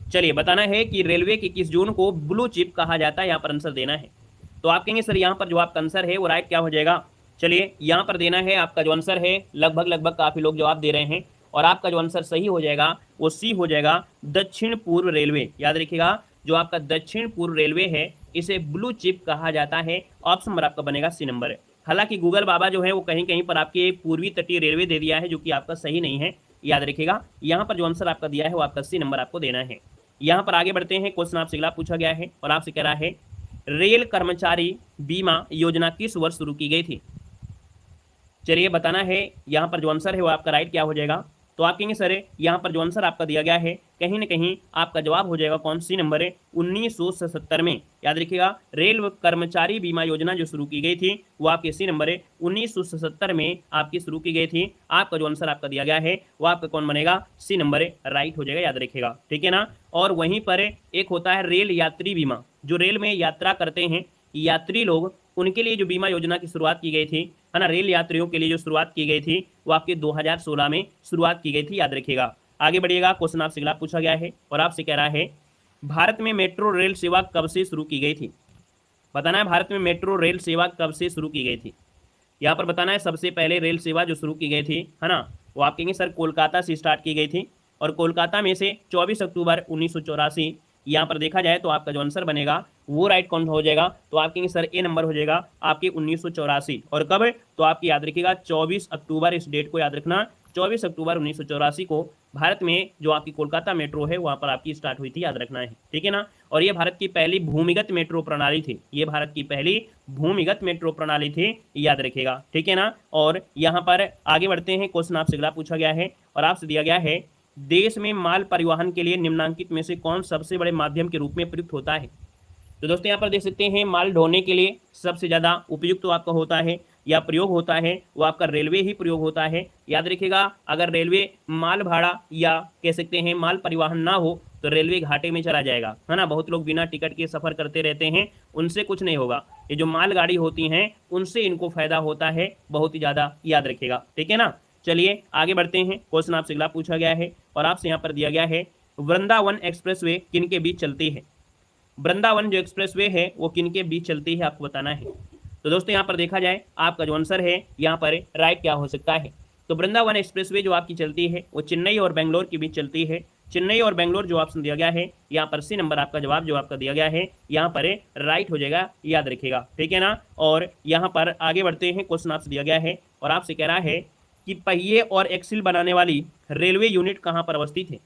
चलिए बताना है कि रेलवे के किस जोन को ब्लू चिप कहा जाता है, यहाँ पर आंसर देना है। तो आप कहेंगे सर यहाँ पर जो आपका आंसर है वो राइट क्या हो जाएगा? चलिए यहाँ पर देना है आपका जो आंसर है लगभग काफ़ी लोग जवाब दे रहे हैं और आपका जो आंसर सही हो जाएगा वो सी हो जाएगा, दक्षिण पूर्व रेलवे। याद रखिएगा जो आपका दक्षिण पूर्व रेलवे है इसे ब्लू चिप कहा जाता है। ऑप्शन नंबर आपका बनेगा सी नंबर है। हालांकि गूगल बाबा जो है वो कहीं कहीं पर आपके पूर्वी तटीय रेलवे दे दिया है जो कि आपका सही नहीं है। याद रखिएगा यहाँ पर जो आंसर आपका दिया है वो आपका सी नंबर आपको देना है। यहाँ पर आगे बढ़ते हैं, क्वेश्चन आपसे अगला पूछा गया है और आपसे कह रहा है रेल कर्मचारी बीमा योजना किस वर्ष शुरू की गई थी? चलिए बताना है, यहाँ पर जो आंसर है वो आपका राइट क्या हो जाएगा? तो आप कहेंगे सर यहाँ पर जो आंसर आपका दिया गया है कहीं ना कहीं आपका जवाब हो जाएगा कौन सी नंबर है 1977 में। याद रखिएगा, रेल कर्मचारी बीमा योजना जो शुरू की गई थी वो आपके सी नंबर है 1977 में आपकी शुरू की गई थी। आपका जो आंसर आपका दिया गया है वो आपका कौन बनेगा, सी नंबर है, राइट हो जाएगा, याद रखिएगा, ठीक है ना। और वहीं पर एक होता है रेल यात्री बीमा, जो रेल में यात्रा करते हैं यात्री लोग, उनके लिए जो बीमा योजना की शुरुआत की गई थी, है ना, रेल यात्रियों के लिए जो शुरुआत की गई थी वो आपके 2016 में शुरुआत की गई थी, याद रखिएगा। आगे बढ़िएगा, क्वेश्चन आपसे अगला पूछा गया है और आपसे कह रहा है भारत में मेट्रो रेल सेवा कब से शुरू की गई थी। बताना है भारत में मेट्रो रेल सेवा कब से शुरू की गई थी। यहाँ पर बताना है सबसे पहले रेल सेवा जो शुरू की गई थी, है ना, वो आप कहेंगे सर कोलकाता से स्टार्ट की गई थी, और कोलकाता में से 24 अक्टूबर 1984 यहाँ पर देखा जाए तो आपका जो आंसर बनेगा वो राइट कौन हो जाएगा, तो आप कहेंगे सर ए नंबर हो जाएगा आपके 1984। और कब, तो आपकी याद रखिएगा 24 अक्टूबर, इस डेट को याद रखना, 24 अक्टूबर 1984 को भारत में जो आपकी कोलकाता मेट्रो है वहाँ पर आपकी स्टार्ट हुई थी, याद रखना है, ठीक है ना। और ये भारत की पहली भूमिगत मेट्रो प्रणाली थी, ये भारत की पहली भूमिगत मेट्रो प्रणाली थी, याद रखिएगा, ठीक है ना। और यहाँ पर आगे बढ़ते हैं, क्वेश्चन आपसे अगला पूछा गया है और आपसे दिया गया है देश में माल परिवहन के लिए निम्नलिखित में से कौन सबसे बड़े माध्यम के रूप में प्रयुक्त होता है। तो दोस्तों यहाँ पर देख सकते हैं माल ढोने के लिए सबसे ज़्यादा उपयुक्त तो आपका होता है या प्रयोग होता है वो आपका रेलवे ही प्रयोग होता है, याद रखिएगा। अगर रेलवे माल भाड़ा या कह सकते हैं माल परिवहन ना हो तो रेलवे घाटे में चला जाएगा, है ना। बहुत लोग बिना टिकट के सफ़र करते रहते हैं, उनसे कुछ नहीं होगा। ये जो मालगाड़ी होती हैं उनसे इनको फायदा होता है बहुत ही ज़्यादा, याद रखिएगा, ठीक है ना। चलिए आगे बढ़ते हैं, क्वेश्चन आपसे अगला पूछा गया है और आपसे यहाँ पर दिया गया है वृंदावन एक्सप्रेसवे किन के बीच चलती है। वृंदावन जो एक्सप्रेसवे है वो किन के बीच चलती है आपको बताना है। तो दोस्तों यहाँ पर देखा जाए आपका जो आंसर है यहाँ पर राइट क्या हो सकता है, तो वृंदावन एक्सप्रेसवे जो आपकी चलती है वो चेन्नई और बेंगलोर के बीच चलती है। चेन्नई और बेंगलोर जो ऑप्शन दिया गया है यहाँ पर सी नंबर आपका जवाब जो आपका दिया गया है यहाँ पर राइट हो जाएगा, याद रखिएगा, ठीक है ना। और यहाँ पर आगे बढ़ते हैं, क्वेश्चन आपसे दिया गया है और आपसे कह रहा है कि पहिए और एक्सिल बनाने वाली रेलवे यूनिट कहाँ पर अवस्थित है।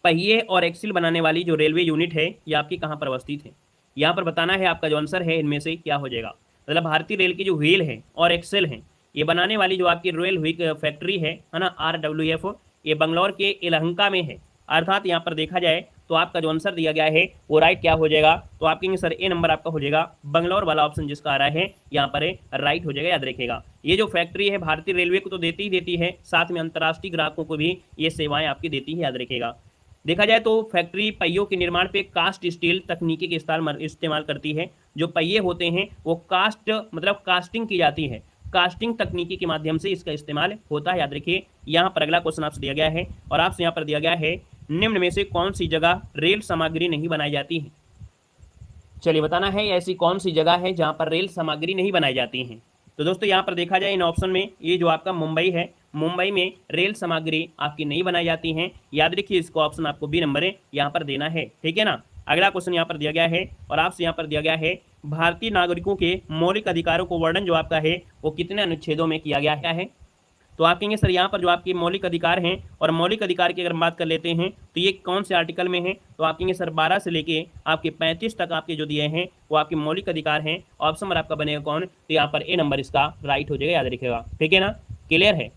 पहिए और एक्सिल बनाने वाली जो रेलवे यूनिट है ये आपकी कहाँ पर अवस्थित है, यहाँ पर बताना है आपका जो आंसर है इनमें से क्या हो जाएगा। मतलब भारतीय रेल की जो व्हील है और एक्सेल है ये बनाने वाली जो आपकी रॉयल व्हील फैक्ट्री है ना, RWF, ये बंगलौर के यलहंका में है। अर्थात यहाँ पर देखा जाए तो आपका जो आंसर दिया गया है वो राइट क्या हो जाएगा, तो आप कहेंगे सर ए नंबर आपका हो जाएगा बंगलौर वाला ऑप्शन जिसका आ रहा है यहाँ पर राइट हो जाएगा, याद रखिएगा। ये जो फैक्ट्री है भारतीय रेलवे को तो देती ही देती है, साथ में अंतर्राष्ट्रीय ग्राहकों को भी ये सेवाएं आपकी देती है, याद रखिएगा। देखा जाए तो फैक्ट्री पहियों के निर्माण पे कास्ट स्टील तकनीकी के इस्तेमाल करती है। जो पहिए होते हैं वो कास्ट मतलब कास्टिंग की जाती है, कास्टिंग तकनीकी के माध्यम से इसका इस्तेमाल होता है, याद रखिए। यहाँ पर अगला क्वेश्चन आपसे दिया गया है और आपसे यहाँ पर दिया गया है निम्न में से कौन सी जगह रेल सामग्री नहीं बनाई जाती है। चलिए बताना है ऐसी कौन सी जगह है जहाँ पर रेल सामग्री नहीं बनाई जाती है। तो दोस्तों यहाँ पर देखा जाए इन ऑप्शन में ये जो आपका मुंबई है, मुंबई में रेल सामग्री आपकी नहीं बनाई जाती है, याद रखिए इसको ऑप्शन आपको बी नंबर है यहाँ पर देना है, ठीक है ना। अगला क्वेश्चन यहाँ पर दिया गया है और आपसे यहाँ पर दिया गया है भारतीय नागरिकों के मौलिक अधिकारों को वर्णन जो आपका है वो कितने अनुच्छेदों में किया गया है। तो आप कहेंगे सर यहाँ पर जो आपके मौलिक अधिकार हैं और मौलिक अधिकार की अगर बात कर लेते हैं तो ये कौन से आर्टिकल में है, तो आप कहेंगे सर 12 से लेके आपके 35 तक आपके जो दिए हैं वो आपके मौलिक अधिकार हैं। ऑप्शन नंबर आपका बनेगा कौन, तो यहाँ पर ए नंबर इसका राइट हो जाएगा, याद रखिएगा, ठीक है ना। क्लियर है,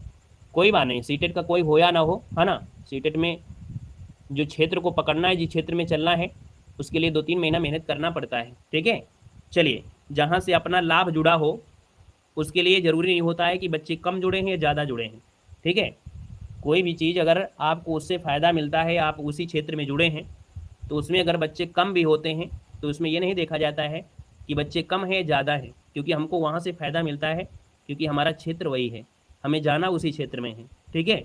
कोई बात नहीं, सीटेट का कोई हो या ना हो, है ना। सीटेट में जो क्षेत्र को पकड़ना है, जिस क्षेत्र में चलना है उसके लिए 2-3 महीना मेहनत करना पड़ता है, ठीक है। चलिए जहाँ से अपना लाभ जुड़ा हो उसके लिए ज़रूरी नहीं होता है कि बच्चे कम जुड़े हैं या ज़्यादा जुड़े हैं, ठीक है। कोई भी चीज़ अगर आपको उससे फ़ायदा मिलता है, आप उसी क्षेत्र में जुड़े हैं, तो उसमें अगर बच्चे कम भी होते हैं तो उसमें ये नहीं देखा जाता है कि बच्चे कम है ज़्यादा है, क्योंकि हमको वहाँ से फ़ायदा मिलता है क्योंकि हमारा क्षेत्र वही है, हमें जाना उसी क्षेत्र में है, ठीक है।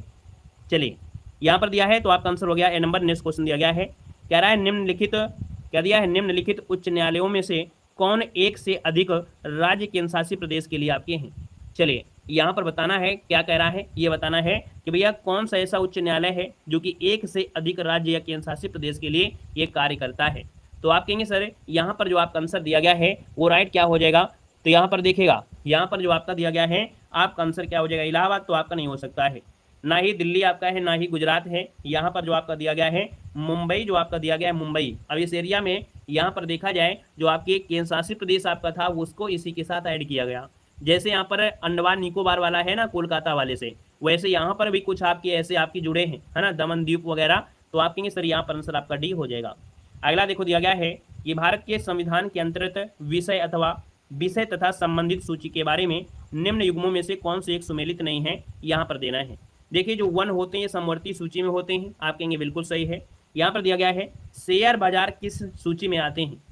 चलिए यहाँ पर दिया है तो आपका आंसर हो गया ए नंबर। नेक्स्ट क्वेश्चन दिया गया है, कह रहा है निम्नलिखित, क्या दिया है, निम्नलिखित उच्च न्यायालयों में से कौन एक से अधिक राज्य केंद्र शासित प्रदेश के लिए आपके हैं। चलिए यहाँ पर बताना है क्या कह रहा है, ये बताना है कि भैया कौन सा ऐसा उच्च न्यायालय है जो कि एक से अधिक राज्य या केंद्र शासित प्रदेश के लिए ये कार्य करता है। तो आप कहेंगे सर यहाँ पर जो आपका आंसर दिया गया है वो राइट क्या हो जाएगा, तो यहाँ पर देखिएगा यहाँ पर जो आपका दिया गया है आपका आंसर क्या हो जाएगा, इलाहाबाद तो आपका नहीं हो सकता है, ना ही दिल्ली आपका है, ना ही गुजरात है। यहाँ पर जो आपका दिया गया है मुंबई, जो आपका दिया गया है मुंबई। अब इस एरिया में यहाँ पर देखा जाए जो आपके केंद्र शासित प्रदेश आपका था उसको इसी के साथ ऐड किया गया। जैसे यहाँ पर अंडमान निकोबार वाला है ना कोलकाता वाले से, वैसे यहाँ पर भी कुछ आपके ऐसे आपके जुड़े हैं, है ना, दमन द्वीप वगैरह तो आप कहेंगे सर यहाँ पर आंसर आपका डी हो जाएगा। अगला देखो दिया गया है कि भारत के संविधान के अंतर्गत विषय अथवा विषय तथा संबंधित सूची के बारे में निम्न युग्मों में से कौन से एक सुमेलित नहीं है, यहाँ पर देना है। देखिए जो वन होते हैं ये समवर्ती सूची में होते हैं, आप कहेंगे बिल्कुल सही है। यहाँ पर दिया गया है शेयर बाजार किस सूची में आते हैं,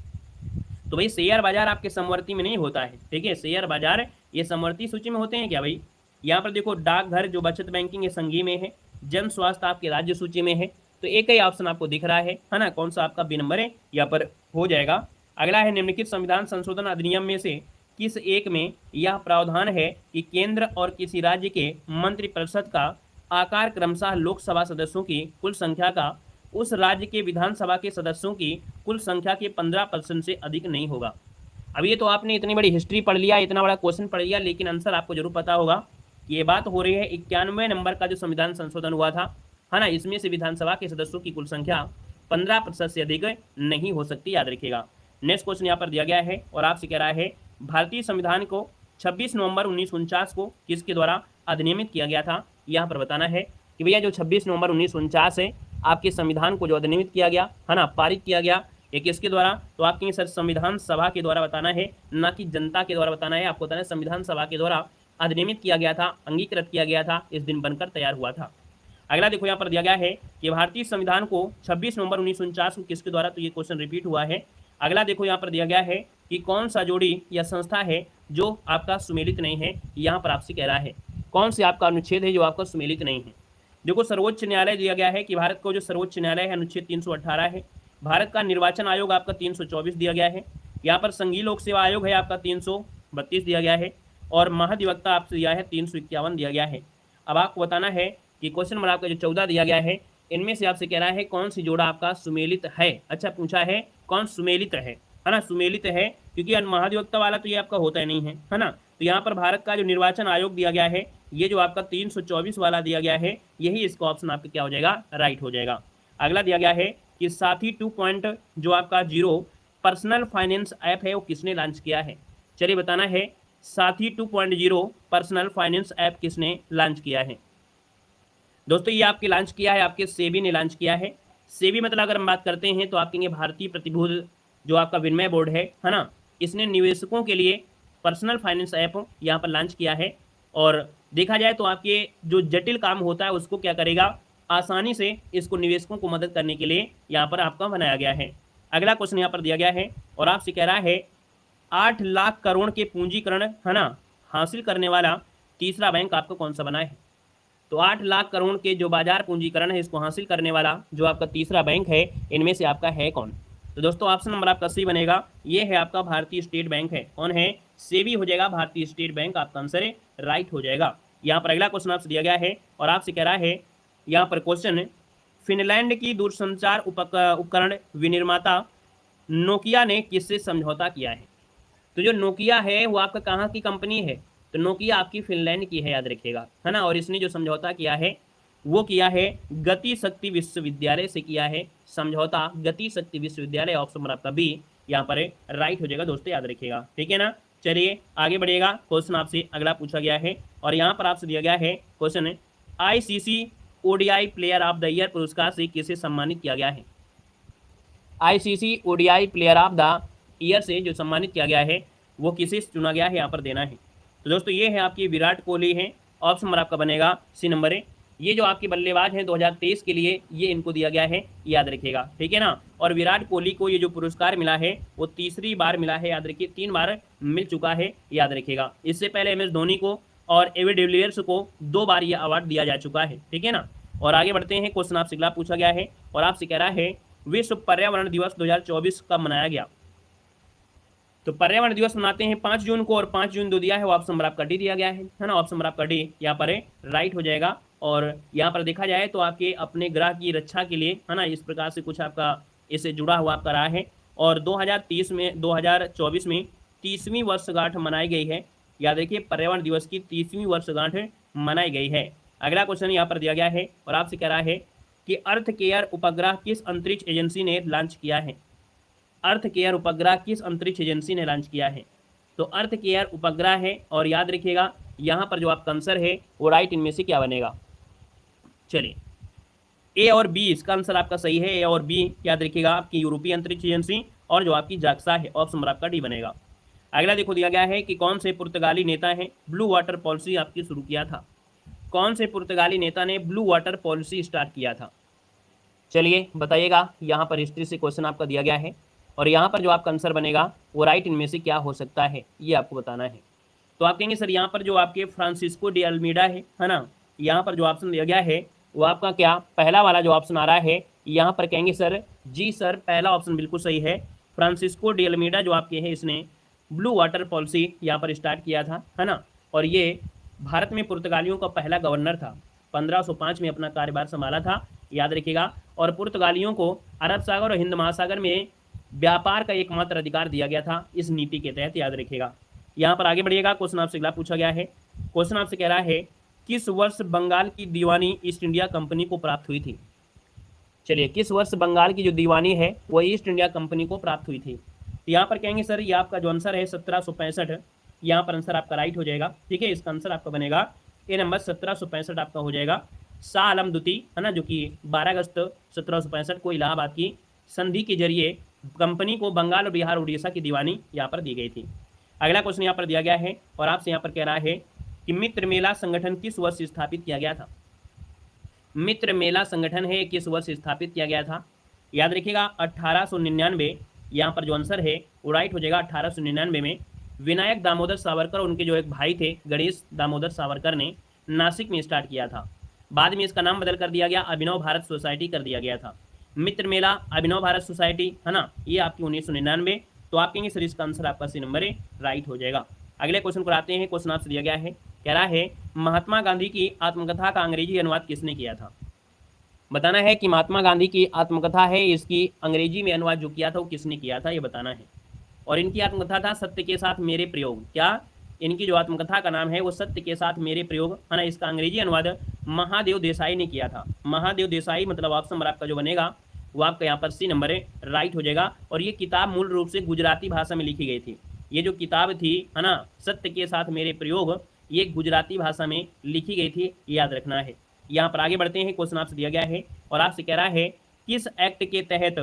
तो भाई शेयर बाजार आपके समवर्ती में नहीं होता है, ठीक है। शेयर बाजार ये समवर्ती सूची में होते हैं क्या भाई। यहाँ पर देखो डाकघर जो बचत बैंकिंग ये संघीय में है, जन स्वास्थ्य आपके राज्य सूची में है, तो एक ही ऑप्शन आपको दिख रहा है ना, कौन सा आपका बी नंबर है यहाँ पर हो जाएगा। अगला है निम्नलिखित संविधान संशोधन अधिनियम में से किस एक में यह प्रावधान है कि केंद्र और किसी राज्य के मंत्रिपरिषद का आकार क्रमशः लोकसभा सदस्यों की कुल संख्या का उस राज्य के विधानसभा के सदस्यों की कुल संख्या के 15% से अधिक नहीं होगा। अब ये तो आपने इतनी बड़ी हिस्ट्री पढ़ लिया, इतना बड़ा क्वेश्चन पढ़ लिया, लेकिन आंसर आपको जरूर पता होगा। ये बात हो रही है 91 नंबर का जो संविधान संशोधन हुआ था, है ना, इसमें से विधानसभा के सदस्यों की कुल संख्या 15% से अधिक नहीं हो सकती, याद रखिएगा। नेक्स्ट क्वेश्चन यहाँ पर दिया गया है और आपसे कह रहा है भारतीय संविधान को 26 नवंबर 1949 को किसके द्वारा अधिनियमित किया गया था। यहाँ पर बताना है कि भैया जो 26 नवंबर 1949 है आपके संविधान को जो अधिनियमित किया गया है ना, पारित किया गया, ये किसके द्वारा, तो आपके सर संविधान सभा के द्वारा बताना है, ना कि जनता के द्वारा बताना है। आपको बताना है संविधान सभा के द्वारा अधिनियमित किया गया था, अंगीकृत किया गया था, इस दिन बनकर तैयार हुआ था। अगला देखो यहाँ पर दिया गया है कि भारतीय संविधान को 26 नवंबर 1949 को किसके द्वारा, तो ये क्वेश्चन रिपीट हुआ है। अगला देखो यहाँ पर दिया गया है कि कौन सा जोड़ी या संस्था है जो आपका सुमेलित नहीं है, यहाँ पर आपसे कह रहा है कौन से आपका अनुच्छेद है जो आपका सुमेलित नहीं है। देखो सर्वोच्च न्यायालय दिया गया है कि भारत को जो सर्वोच्च न्यायालय है अनुच्छेद 318 है। भारत का निर्वाचन आयोग आपका 324 दिया गया है। यहाँ पर संघीय लोक सेवा आयोग है आपका 332 दिया गया है और महाधिवक्ता आपसे दिया है 351 दिया गया है। अब आपको बताना है कि क्वेश्चन नंबर आपका जो 14 दिया गया है इनमें से आपसे कह रहा है कौन सी जोड़ा आपका सुमेलित है। अच्छा पूछा है कौन सुमेलित है ना, सुमेलित है क्योंकि महाधिवक्ता वाला तो ये आपका होता ही नहीं है ना। तो यहाँ पर भारत का जो निर्वाचन आयोग दिया गया है ये जो आपका 324 वाला दिया गया है, यही इसका ऑप्शन आपका क्या हो जाएगा, राइट हो जाएगा। अगला दिया गया है कि साथी 2 जो आपका 0 पर्सनल फाइनेंस ऐप है वो किसने लॉन्च किया है। चलिए बताना है साथी 2.0 पर्सनल फाइनेंस ऐप किसने लॉन्च किया है। दोस्तों ये आपके लॉन्च किया है आपके सेबी ने लॉन्च किया है। सेबी मतलब अगर हम बात करते हैं तो आप कहेंगे भारतीय प्रतिभूति जो आपका विनिमय बोर्ड है ना, इसने निवेशकों के लिए पर्सनल फाइनेंस ऐप यहाँ पर लॉन्च किया है। और देखा जाए तो आपके जो जटिल काम होता है उसको क्या करेगा, आसानी से इसको निवेशकों को मदद करने के लिए यहाँ पर आपका बनाया गया है। अगला क्वेश्चन यहाँ पर दिया गया है और आपसे कह रहा है 8 लाख करोड़ के पूंजीकरण है ना हासिल करने वाला तीसरा बैंक आपका कौन सा बना है। तो 8 लाख करोड़ के जो बाजार पूंजीकरण है इसको हासिल करने वाला जो आपका तीसरा बैंक है इनमें से आपका है कौन। तो दोस्तों ऑप्शन नंबर आपका सही बनेगा, ये है आपका भारतीय स्टेट बैंक है। कौन है, सेबी हो जाएगा, भारतीय स्टेट बैंक आपका आंसर है, राइट हो जाएगा। यहाँ पर अगला क्वेश्चन आपसे दिया गया है और आपसे कह रहा है यहाँ पर क्वेश्चन फिनलैंड की दूरसंचार उपकरण विनिर्माता नोकिया ने किससे समझौता किया है। तो जो नोकिया है वो आपका कहाँ की कंपनी है, तो नोकिया आपकी फिनलैंड की है, याद रखिएगा है ना। और इसने जो समझौता किया है वो किया है गति शक्ति विश्वविद्यालय से किया है समझौता, गति शक्ति विश्वविद्यालय। ऑप्शन नंबर आपका बी यहाँ पर राइट हो जाएगा दोस्तों, याद रखिएगा, ठीक है ना। चलिए आगे बढ़िएगा, क्वेश्चन आपसे अगला पूछा गया है और यहाँ पर आपसे दिया गया है question ICC ODI player of the year पुरस्कार से किसे सम्मानित किया गया है। ICC ODI player of the year से जो सम्मानित किया गया है वो किसे चुना गया है, यहाँ पर देना है। तो दोस्तों ये है आपकी विराट कोहली है, ऑप्शन नंबर आपका बनेगा सी नंबर है। ये जो आपके बल्लेबाज हैं 2023 के लिए ये इनको दिया गया है, याद रखिएगा, ठीक है ना। और विराट कोहली को ये जो पुरस्कार मिला है वो तीसरी बार मिला है, याद रखिए, 3 बार मिल चुका है, याद रखिएगा। इससे पहले MS धोनी को और एवी डिविलियर्स को 2 बार ये अवार्ड दिया जा चुका है, ठीक है ना। और आगे बढ़ते हैं, क्वेश्चन आपसे अगला पूछा गया है और आपसे कह रहा है विश्व पर्यावरण दिवस 2024 कब मनाया गया। तो पर्यावरण दिवस मनाते हैं 5 जून को और 5 जून दो दिया है, वो ऑप्शन नंबर आपका डी दिया गया है ना। ऑप्शन नंबर आपका डी यहाँ पर राइट हो जाएगा। और यहाँ पर देखा जाए तो आपके अपने ग्रह की रक्षा के लिए है ना, इस प्रकार से कुछ आपका इससे जुड़ा हुआ आपका रहा है। और 2024 में 30वीं वर्षगांठ मनाई गई है, याद रखिए, पर्यावरण दिवस की 30वीं वर्षगांठ मनाई गई है। अगला क्वेश्चन यहाँ पर दिया गया है और आपसे कह रहा है कि अर्थ केयर उपग्रह किस अंतरिक्ष एजेंसी ने लॉन्च किया है। अर्थ केयर उपग्रह किस अंतरिक्ष एजेंसी ने लॉन्च किया है। तो अर्थ केयर उपग्रह है और याद रखिएगा यहाँ पर जो आपका आंसर है वो राइट इनमें से क्या बनेगा। चलिए ए और बी इसका आंसर आपका सही है, ए और बी याद रखिएगा, आपकी यूरोपीय अंतरिक्ष एजेंसी और जो आपकी जाक्सा है, ऑप्शन नंबर आपका डी बनेगा। अगला देखो दिया गया है कि कौन से पुर्तगाली नेता है ब्लू वाटर पॉलिसी आपकी शुरू किया था। कौन से पुर्तगाली नेता ने ब्लू वाटर पॉलिसी स्टार्ट किया था, चलिए बताइएगा। यहाँ पर हिस्ट्री से क्वेश्चन आपका दिया गया है और यहाँ पर जो आपका आंसर बनेगा वो राइट इनमें से क्या हो सकता है, ये आपको बताना है। तो आप कहेंगे सर यहाँ पर जो आपके फ्रांसिस्को डी अल्मीडा है ना, यहाँ पर जो ऑप्शन दिया गया है वो आपका क्या पहला वाला जो ऑप्शन आ रहा है, यहाँ पर कहेंगे सर जी सर पहला ऑप्शन बिल्कुल सही है। फ्रांसिस्को डी अल्मीडा जो आपके हैं इसने ब्लू वाटर पॉलिसी यहाँ पर स्टार्ट किया था, है ना, और ये भारत में पुर्तगालियों का पहला गवर्नर था। 1505 में अपना कार्यभार संभाला था, याद रखिएगा। और पुर्तगालियों को अरब सागर और हिंद महासागर में व्यापार का एकमात्र अधिकार दिया गया था इस नीति के तहत, याद रखिएगा। यहाँ पर आगे बढ़िएगा, क्वेश्चन आपसे अगला पूछा गया है। क्वेश्चन आपसे कह रहा है किस वर्ष बंगाल की दीवानी ईस्ट इंडिया कंपनी को प्राप्त हुई थी। चलिए किस वर्ष बंगाल की जो दीवानी है वो ईस्ट इंडिया कंपनी को प्राप्त हुई थी। यहाँ पर कहेंगे सर ये आपका जो आंसर है 1765, यहाँ पर आंसर आपका राइट हो जाएगा, ठीक है। इसका आंसर आपका बनेगा ए नंबर 1765 आपका हो जाएगा। शाह आलम द्वितीय है ना, जो कि 12 अगस्त 1765 को इलाहाबाद की संधि के जरिए कंपनी को बंगाल और बिहार उड़ीसा की दीवानी यहाँ पर दी गई थी। अगला क्वेश्चन यहाँ पर दिया गया है और आपसे यहाँ पर कह रहा है कि मित्र मेला संगठन किस वर्ष स्थापित किया गया था। मित्र मेला संगठन है किस वर्ष स्थापित किया गया था, याद रखिएगा 1899। यहाँ पर जो आंसर है वो राइट हो जाएगा 1899 में विनायक दामोदर सावरकर और उनके जो एक भाई थे गणेश दामोदर सावरकर ने नासिक में स्टार्ट किया था। बाद में इसका नाम बदल कर दिया गया, अभिनव भारत सोसाइटी कर दिया गया था। मित्र मेला अभिनव भारत सोसाइटी है ना, ये आपकी 1999। तो आप कहेंगे सर इसका आंसर आपका सी नंबर है, राइट हो जाएगा। अगले क्वेश्चन पर आते हैं। क्वेश्चन आपसे दिया गया है, कह रहा है महात्मा गांधी की आत्मकथा का अंग्रेजी अनुवाद किसने किया था। बताना है कि महात्मा गांधी की आत्मकथा है इसकी अंग्रेजी में अनुवाद जो किया था वो किसने किया था, ये बताना है। और इनकी आत्मकथा था सत्य के साथ मेरे प्रयोग। क्या इनकी जो आत्मकथा का नाम है वो सत्य के साथ मेरे प्रयोग है ना, इसका अंग्रेजी अनुवाद महादेव देसाई ने किया था। महादेव देसाई मतलब ऑप्शन नंबर आपका जो बनेगा वो आपका यहाँ पर सी नंबर है, राइट हो जाएगा। और ये किताब मूल रूप से गुजराती भाषा में लिखी गई थी। ये जो किताब थी है ना सत्य के साथ मेरे प्रयोग, ये गुजराती भाषा में लिखी गई थी, याद रखना है। यहाँ पर आगे बढ़ते हैं। क्वेश्चन आपसे दिया गया है और आपसे कह रहा है किस एक्ट के तहत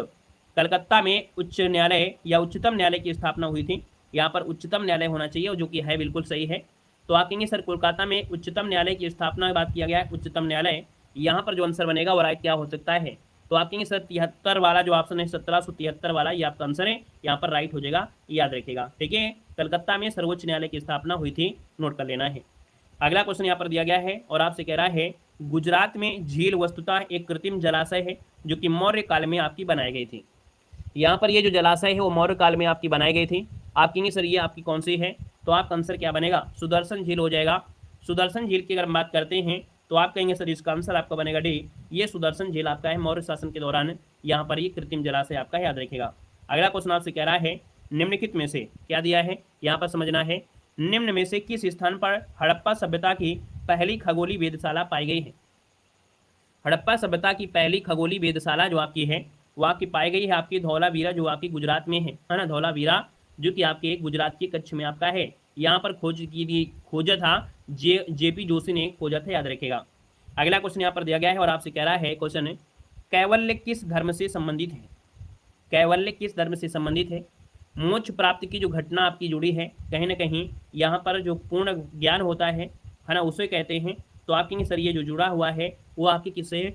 कलकत्ता में उच्च न्यायालय या उच्चतम न्यायालय की स्थापना हुई थी। यहाँ पर उच्चतम न्यायालय होना चाहिए और जो कि है बिल्कुल सही है। तो आप कहेंगे सर कोलकाता में उच्चतम न्यायालय की स्थापना की बात किया गया है, उच्चतम न्यायालय। यहाँ पर जो आंसर बनेगा वो राइट क्या हो सकता है, तो आप कहेंगे सर 73 वाला जो ऑप्शन है 1773 वाला, ये आपका आंसर है, यहाँ पर राइट हो जाएगा, याद रखिएगा, ठीक है। कलकत्ता में सर्वोच्च न्यायालय की स्थापना हुई थी, नोट कर लेना है। अगला क्वेश्चन यहाँ पर दिया गया है और आपसे कह रहा है गुजरात में झील वस्तुतः एक कृत्रिम जलाशय है जो कि मौर्य काल में आपकी बनाई गई थी। यहाँ पर ये जो जलाशय है वो मौर्य काल में आपकी बनाई गई थी। आप कहेंगे सर ये आपकी कौन सी है, तो आपका आंसर क्या बनेगा, सुदर्शन झील हो जाएगा। सुदर्शन झील की अगर हम बात करते हैं तो आप कहेंगे सर इसका आंसर आपका बनेगा डी, ये सुदर्शन झील आपका है मौर्य शासन के दौरान यहाँ पर ये कृत्रिम जलाशय आपका, याद रखेगा। अगला क्वेश्चन आपसे कह रहा है निम्नलिखित में से क्या दिया है, यहाँ पर समझना है निम्न में से किस स्थान पर हड़प्पा सभ्यता की पहली खगोलीय वेधशाला पाई गई है। हड़प्पा सभ्यता की पहली खगोलीय वेधशाला जो आपकी है वो आपकी पाई गई है आपकी धौलावीरा जो आपकी गुजरात में है ना, धौलावीरा जो कि आपके गुजरात के कच्छ में आपका है। यहाँ पर खोजा था जेपी जोशी ने खोजा था, याद रखेगा। अगला क्वेश्चन यहाँ पर दिया गया है और आपसे कह रहा है क्वेश्चन कैवल्य किस धर्म से संबंधित है। कैवल्य किस धर्म से संबंधित है। मोक्ष प्राप्ति की जो घटना आपकी जुड़ी है कहीं ना कहीं यहाँ पर जो पूर्ण ज्ञान होता है ना, उसे कहते हैं। तो आप कहेंगे सर ये जो जुड़ा हुआ है वो आपके किससे,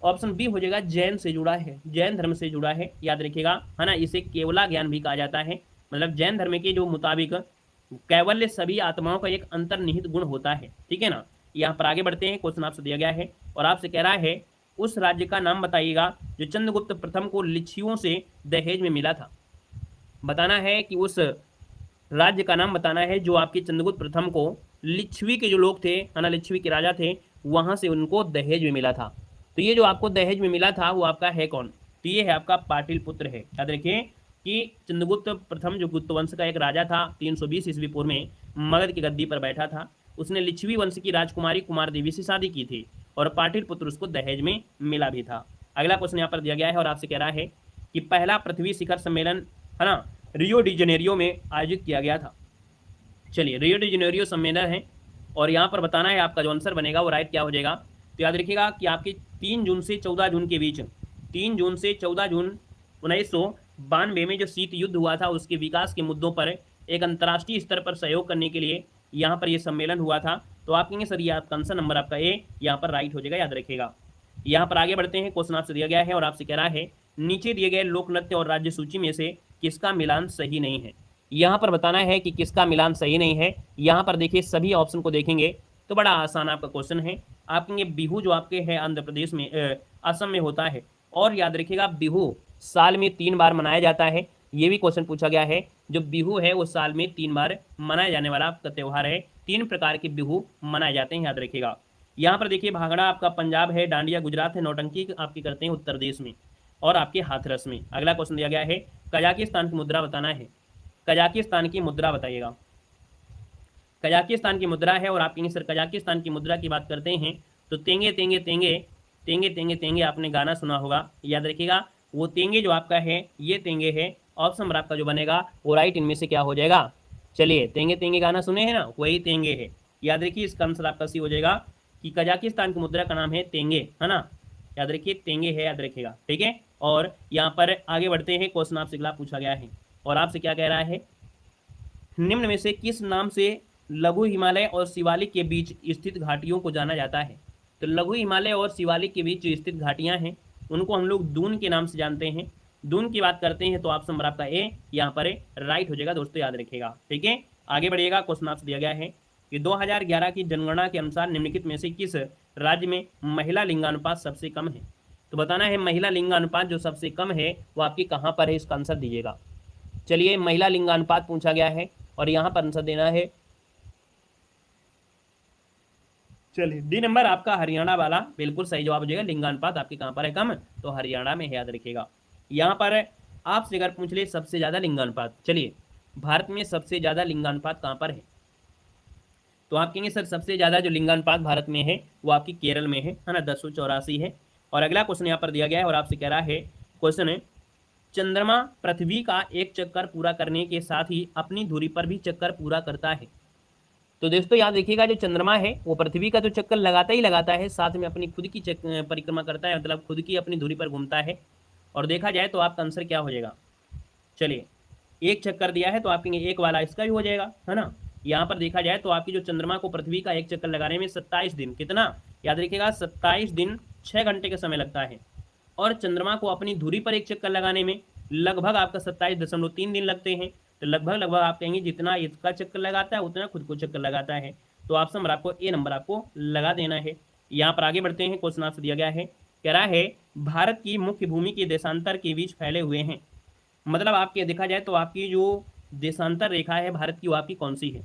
ऑप्शन बी हो जाएगा, जैन से जुड़ा है, जैन धर्म से जुड़ा है, याद रखिएगा, है ना। इसे केवला ज्ञान भी कहा जाता है, मतलब जैन धर्म के जो मुताबिक कैवल्य सभी आत्माओं का एक अंतर्निहित गुण होता है, ठीक है ना। यहाँ पर आगे बढ़ते हैं। क्वेश्चन आपसे दिया गया है और आपसे कह रहा है उस राज्य का नाम बताइएगा जो चंद्रगुप्त प्रथम को लिच्छियों से दहेज में मिला था। बताना है कि उस राज्य का नाम बताना है जो आपके चंद्रगुप्त प्रथम को लिच्छवी के जो लोग थे, है ना, लिच्छवी के राजा थे, वहां से उनको दहेज में मिला था। तो ये जो आपको दहेज में मिला था वो आपका है कौन, तो ये है आपका पाटिलपुत्र है। याद रखिए कि चंद्रगुप्त प्रथम जो गुप्त वंश का एक राजा था 320 ईस्वी पूर्व में मगध की गद्दी पर बैठा था, उसने लिच्छवी वंश की राजकुमारी कुमार देवी से शादी की थी और पाटिलपुत्र उसको दहेज में मिला भी था। अगला क्वेश्चन यहाँ पर दिया गया है और आपसे कह रहा है कि पहला पृथ्वी शिखर सम्मेलन, है ना, रियो डी जनेरियो में आयोजित किया गया था। चलिए रियो डी जनेरियो सम्मेलन है और यहाँ पर बताना है आपका जो आंसर बनेगा वो राइट क्या हो जाएगा। तो याद रखिएगा कि आपकी 3 जून से 14 जून के बीच, 3 जून से 14 जून 1992 में जो शीत युद्ध हुआ था उसके विकास के मुद्दों पर एक अंतर्राष्ट्रीय स्तर पर सहयोग करने के लिए यहाँ पर ये सम्मेलन हुआ था। तो आप कहेंगे सर ये आपका आंसर नंबर आपका ए यहाँ पर राइट हो जाएगा, याद रखिएगा। यहाँ पर आगे बढ़ते हैं, क्वेश्चन आपसे दिया गया है और आपसे कह रहा है नीचे दिए गए लोक नृत्य और राज्य सूची में से किसका मिलान सही नहीं है। यहाँ पर बताना है कि किसका मिलान सही नहीं है। यहाँ पर देखिए सभी ऑप्शन को देखेंगे तो बड़ा आसान आपका क्वेश्चन है। आप कहेंगे बिहू जो आपके है आंध्र प्रदेश में असम में होता है, और याद रखिएगा बिहू साल में 3 बार मनाया जाता है। ये भी क्वेश्चन पूछा गया है, जो बिहू है वो साल में 3 बार मनाया जाने वाला आपका त्यौहार है। 3 प्रकार के बिहू मनाए जाते हैं, याद रखिएगा। यहाँ पर देखिए भांगड़ा आपका पंजाब है, डांडिया गुजरात है, नौटंकी आपकी करते हैं उत्तर प्रदेश में, और आपके हाथरस में। अगला क्वेश्चन दिया गया है कजाकिस्तान की मुद्रा बताना है। कजाकिस्तान की मुद्रा बताइएगा। कजाकिस्तान की मुद्रा है, और आप कहेंगे सर कजाकिस्तान की मुद्रा की बात करते हैं तो तेंगे तेंगे तेंगे तेंगे तेंगे तेंगे आपने गाना सुना होगा, याद रखिएगा। वो तेंगे जो आपका है ये तेंगे है। ऑप्शन नंबर आपका जो बनेगा वो राइट इनमें से क्या हो जाएगा। चलिए तेंगे तेंगे गाना सुने हैं ना, वही तेंगे है, याद रखिए। इसका आंसर आपका सी हो जाएगा कि कजाकिस्तान की मुद्रा का नाम है तेंगे, है ना, याद रखिए तेंगे है, याद रखिएगा, ठीक है। और यहाँ पर आगे बढ़ते हैं, क्वेश्चन आपसे अगला पूछा गया है और आपसे क्या कह रहा है, निम्न में से किस नाम से लघु हिमालय और शिवालिक के बीच स्थित घाटियों को जाना जाता है। तो लघु हिमालय और शिवालिक के बीच स्थित घाटियां हैं उनको हम लोग दून के नाम से जानते हैं। दून की बात करते हैं तो ऑप्शन नंबर आपका ए यहाँ पर राइट हो जाएगा दोस्तों, याद रखिएगा, ठीक है। आगे बढ़िएगा, क्वेश्चन आपसे दिया गया है कि 2011 की जनगणना के अनुसार निम्नलिखित में से किस राज्य में महिला लिंगानुपात सबसे कम है। तो बताना है महिला लिंगानुपात जो सबसे कम है वो आपकी कहाँ पर है, इसका आंसर दीजिएगा। चलिए महिला लिंगानुपात पूछा गया है और यहाँ पर आंसर देना है, चलिए डी नंबर आपका हरियाणा वाला बिल्कुल सही जवाब हो जाएगा। लिंगानुपात आपके कहाँ पर है कम, तो हरियाणा में है, याद रखिएगा। यहाँ पर आपसे अगर पूछ ले सबसे ज्यादा लिंगानुपात, चलिए भारत में सबसे ज्यादा लिंगानुपात कहाँ पर है, तो आप कहेंगे सर सबसे ज्यादा जो लिंगानुपात भारत में है वो आपकी केरल में है ना, 1084 है। और अगला क्वेश्चन यहाँ पर दिया गया है और आपसे कह रहा है क्वेश्चन है चंद्रमा पृथ्वी का एक चक्कर पूरा करने के साथ ही अपनी धुरी पर भी चक्कर पूरा करता है। तो दोस्तों याद देखिएगा जो चंद्रमा है वो पृथ्वी का तो चक्कर लगाता ही लगाता है, साथ में अपनी खुद की परिक्रमा करता है, मतलब खुद की अपनी धुरी पर घूमता है। और देखा जाए तो आपका आंसर क्या हो जाएगा, चलिए एक चक्कर दिया है तो आप कहेंगे एक वाला इसका भी हो जाएगा, है ना। यहाँ पर देखा जाए तो आपकी जो चंद्रमा को पृथ्वी का एक चक्कर लगाने में 27 दिन, कितना याद रखिएगा 27 दिन 6 घंटे का समय लगता है, और चंद्रमा को अपनी धुरी पर एक चक्कर लगाने में लगभग आपका 27.3 दिन लगते हैं। तो लगभग आप कहेंगे जितना इसका चक्कर लगाता है उतना खुद को चक्कर लगाता है। तो ऑप्शन नंबर आपको ए नंबर आपको लगा देना है। यहाँ पर आगे बढ़ते हैं, क्वेश्चन आपसे दिया गया है, कह रहा है भारत की मुख्य भूमि के देशांतर के बीच फैले हुए हैं। मतलब आपके देखा जाए तो आपकी जो देशांतर रेखा है भारत की वो आपकी कौन सी है।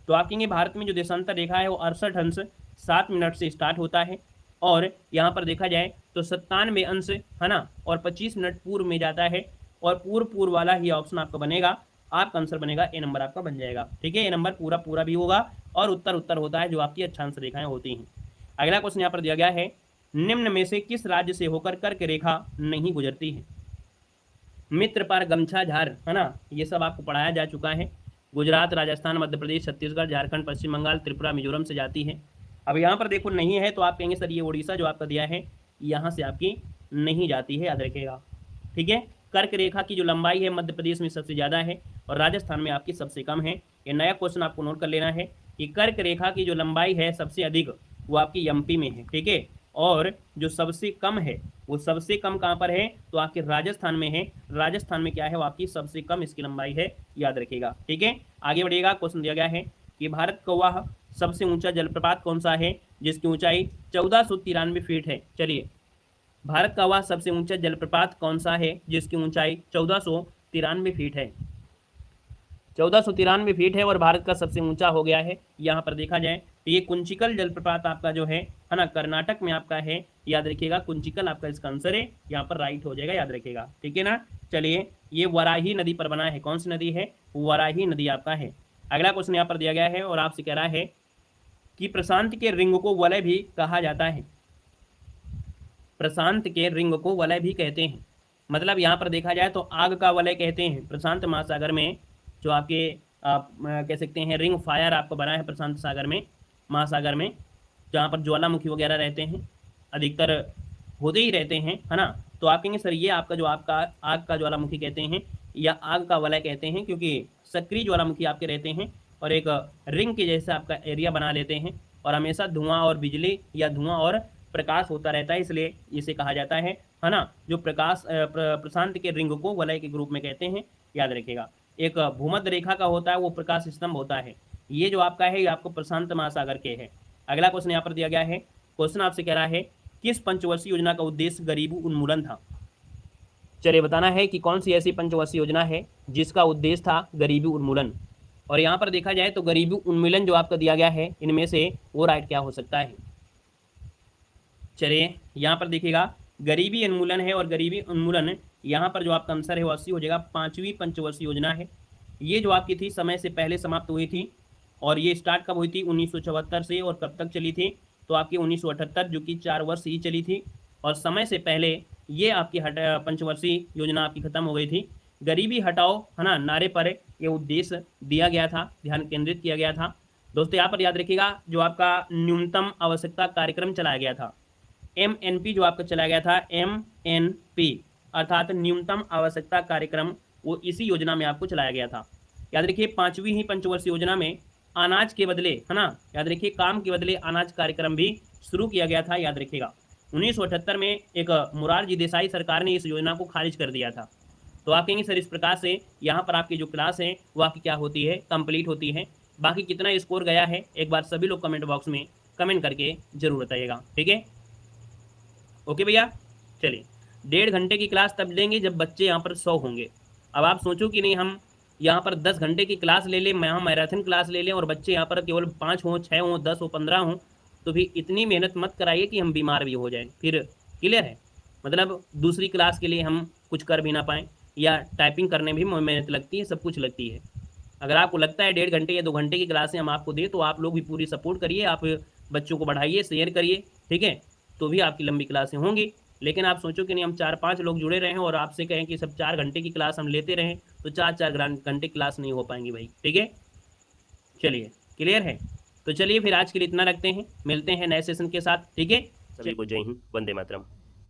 तो आप कहेंगे भारत में जो देशांतर रेखा है वो 68 अंश 7 मिनट से स्टार्ट होता है, और यहाँ पर देखा जाए तो 97 अंश, है ना, और 25 मिनट पूर्व में जाता है, और पूर्व वाला ही ऑप्शन आपका बनेगा, आपका आंसर बनेगा ए नंबर आपका बन जाएगा, ठीक है। ए नंबर पूरा भी होगा और उत्तर होता है जो आपकी अक्षांश रेखाएं होती हैं। अगला क्वेश्चन यहाँ पर दिया गया है निम्न में से किस राज्य से होकर कर्क रेखा नहीं गुजरती है। मित्र पर गमछा झार, है ना, ये सब आपको पढ़ाया जा चुका है। गुजरात, राजस्थान, मध्य प्रदेश, छत्तीसगढ़, झारखंड, पश्चिम बंगाल, त्रिपुरा, मिजोरम से जाती है। अब यहाँ पर देखो नहीं है तो आप कहेंगे सर ये उड़ीसा जो आपका दिया है यहाँ से आपकी नहीं जाती है, याद रखिएगा, ठीक है। कर्क रेखा की जो लंबाई है मध्य प्रदेश में सबसे ज़्यादा है और राजस्थान में आपकी सबसे कम है। ये नया क्वेश्चन आपको नोट कर लेना है कि कर्क रेखा की जो लंबाई है सबसे अधिक वो आपकी एमपी में है, ठीक है, और जो सबसे कम है वो सबसे कम कहाँ पर है, तो आपके राजस्थान में है। राजस्थान में क्या है वो आपकी सबसे कम इसकी लंबाई है, याद रखिएगा, ठीक है। आगे बढ़िएगा, क्वेश्चन दिया गया है कि भारत का वह सबसे ऊंचा जलप्रपात कौन सा है जिसकी ऊंचाई 1493 फीट है। चलिए भारत का वह सबसे ऊंचा जलप्रपात कौन सा है जिसकी ऊंचाई 1493 फीट है। 1493 फीट है और भारत का सबसे ऊंचा हो गया है। यहाँ पर देखा जाए तो ये कुंचिकल जलप्रपात आपका जो है ना, कर्नाटक में आपका है, याद रखिएगा, कुंचिकल आपका इसका आंसर है, यहाँ पर राइट हो जाएगा, याद रखिएगा, ठीक है ना। चलिए ये वराही नदी पर बना है, कौन सी नदी है, वराही नदी आपका है। अगला क्वेश्चन यहाँ पर दिया गया है और आपसे कह रहा है कि प्रशांत के रिंग को वलय भी कहा जाता है। प्रशांत के रिंग को वलय भी कहते हैं, मतलब यहाँ पर देखा जाए तो आग का वलय कहते हैं। प्रशांत महासागर में जो आपके आप कह सकते हैं रिंग फायर आपको बना है प्रशांत सागर में, महासागर में, जहाँ पर ज्वालामुखी वगैरह रहते हैं, अधिकतर होते ही रहते हैं, है ना। तो आप कहेंगे सर ये आपका जो आपका आग का ज्वालामुखी कहते हैं या आग का वलय कहते हैं, क्योंकि सक्रिय ज्वालामुखी आपके रहते हैं और एक रिंग के जैसा आपका एरिया बना लेते हैं और हमेशा धुआं और बिजली या धुआं और प्रकाश होता रहता है, इसलिए इसे कहा जाता है ना। जो प्रकाश प्रशांत के रिंग को वलय के ग्रुप में कहते हैं, याद रखिएगा। एक भूमध्य रेखा का होता है वो प्रकाश स्तंभ होता है। ये जो आपका है ये आपको प्रशांत महासागर के है। अगला क्वेश्चन यहाँ पर दिया गया है। क्वेश्चन आपसे कह रहा है किस पंचवर्षीय योजना का उद्देश्य गरीबी उन्मूलन था। चलिए बताना है कि कौन सी ऐसी पंचवर्षीय योजना है जिसका उद्देश्य था गरीबी उन्मूलन। और यहाँ पर देखा जाए तो गरीबी उन्मूलन जो आपका दिया गया है इनमें से वो राइट क्या हो सकता है। चलिए यहाँ पर देखिएगा गरीबी उन्मूलन है और गरीबी उन्मूलन यहाँ पर जो आपका आंसर है वो 80 हो जाएगा। 5वीं पंचवर्षीय योजना है। ये जो आपकी थी समय से पहले समाप्त हुई थी और ये स्टार्ट कब हुई थी 1974 से और कब तक चली थी तो आपकी 1978 जो कि 4 वर्ष ही चली थी और समय से पहले ये आपकी पंचवर्षीय योजना आपकी खत्म हो गई थी। गरीबी हटाओ है ना नारे पर ये उद्देश्य दिया गया था, ध्यान केंद्रित किया गया था। दोस्तों यहाँ पर याद रखिएगा जो आपका न्यूनतम आवश्यकता कार्यक्रम चलाया गया था MNP जो आपका चलाया गया था MNP अर्थात न्यूनतम आवश्यकता कार्यक्रम वो इसी योजना में आपको चलाया गया था। याद रखिए 5वीं ही पंचवर्षीय योजना में अनाज के बदले है ना, याद रखिए काम के बदले अनाज कार्यक्रम भी शुरू किया गया था। याद रखिएगा 1978 में एक मोरारजी देसाई सरकार ने इस योजना को खारिज कर दिया था। तो आप कहेंगे सर इस प्रकार से यहाँ पर आपकी जो क्लास है वो आपकी क्या होती है कंप्लीट होती है। बाकी कितना स्कोर गया है एक बार सभी लोग कमेंट बॉक्स में कमेंट करके जरूर बताइएगा, ठीक है। ओके भैया, चलिए 1.5 घंटे की क्लास तब लेंगे जब बच्चे यहाँ पर 100 होंगे। अब आप सोचो कि नहीं हम यहाँ पर 10 घंटे की क्लास ले लें, यहाँ मैराथन क्लास ले लें और बच्चे यहाँ पर केवल 5 हों 6 हों 10 हो 15 हों, तो भी इतनी मेहनत मत कराइए कि हम बीमार भी हो जाएं फिर। क्लियर है, मतलब दूसरी क्लास के लिए हम कुछ कर भी ना पाएँ या टाइपिंग करने भी मेहनत लगती है, सब कुछ लगती है। अगर आपको लगता है 1.5 घंटे या 2 घंटे की क्लासें हम आपको दें तो आप लोग भी पूरी सपोर्ट करिए, आप बच्चों को बढ़ाइए, शेयर करिए, ठीक है, तो भी आपकी लंबी क्लासें होंगी। लेकिन आप सोचो कि नहीं हम 4-5 लोग जुड़े रहें और आपसे कहें कि सब 4 घंटे की क्लास हम लेते रहें तो 4-4 घंटे क्लास नहीं हो पाएंगी भाई, ठीक है। चलिए क्लियर है, तो चलिए फिर आज के लिए इतना रखते हैं, मिलते हैं नए सेशन के साथ, ठीक है। सभी को जय हिंद, वंदे मातरम।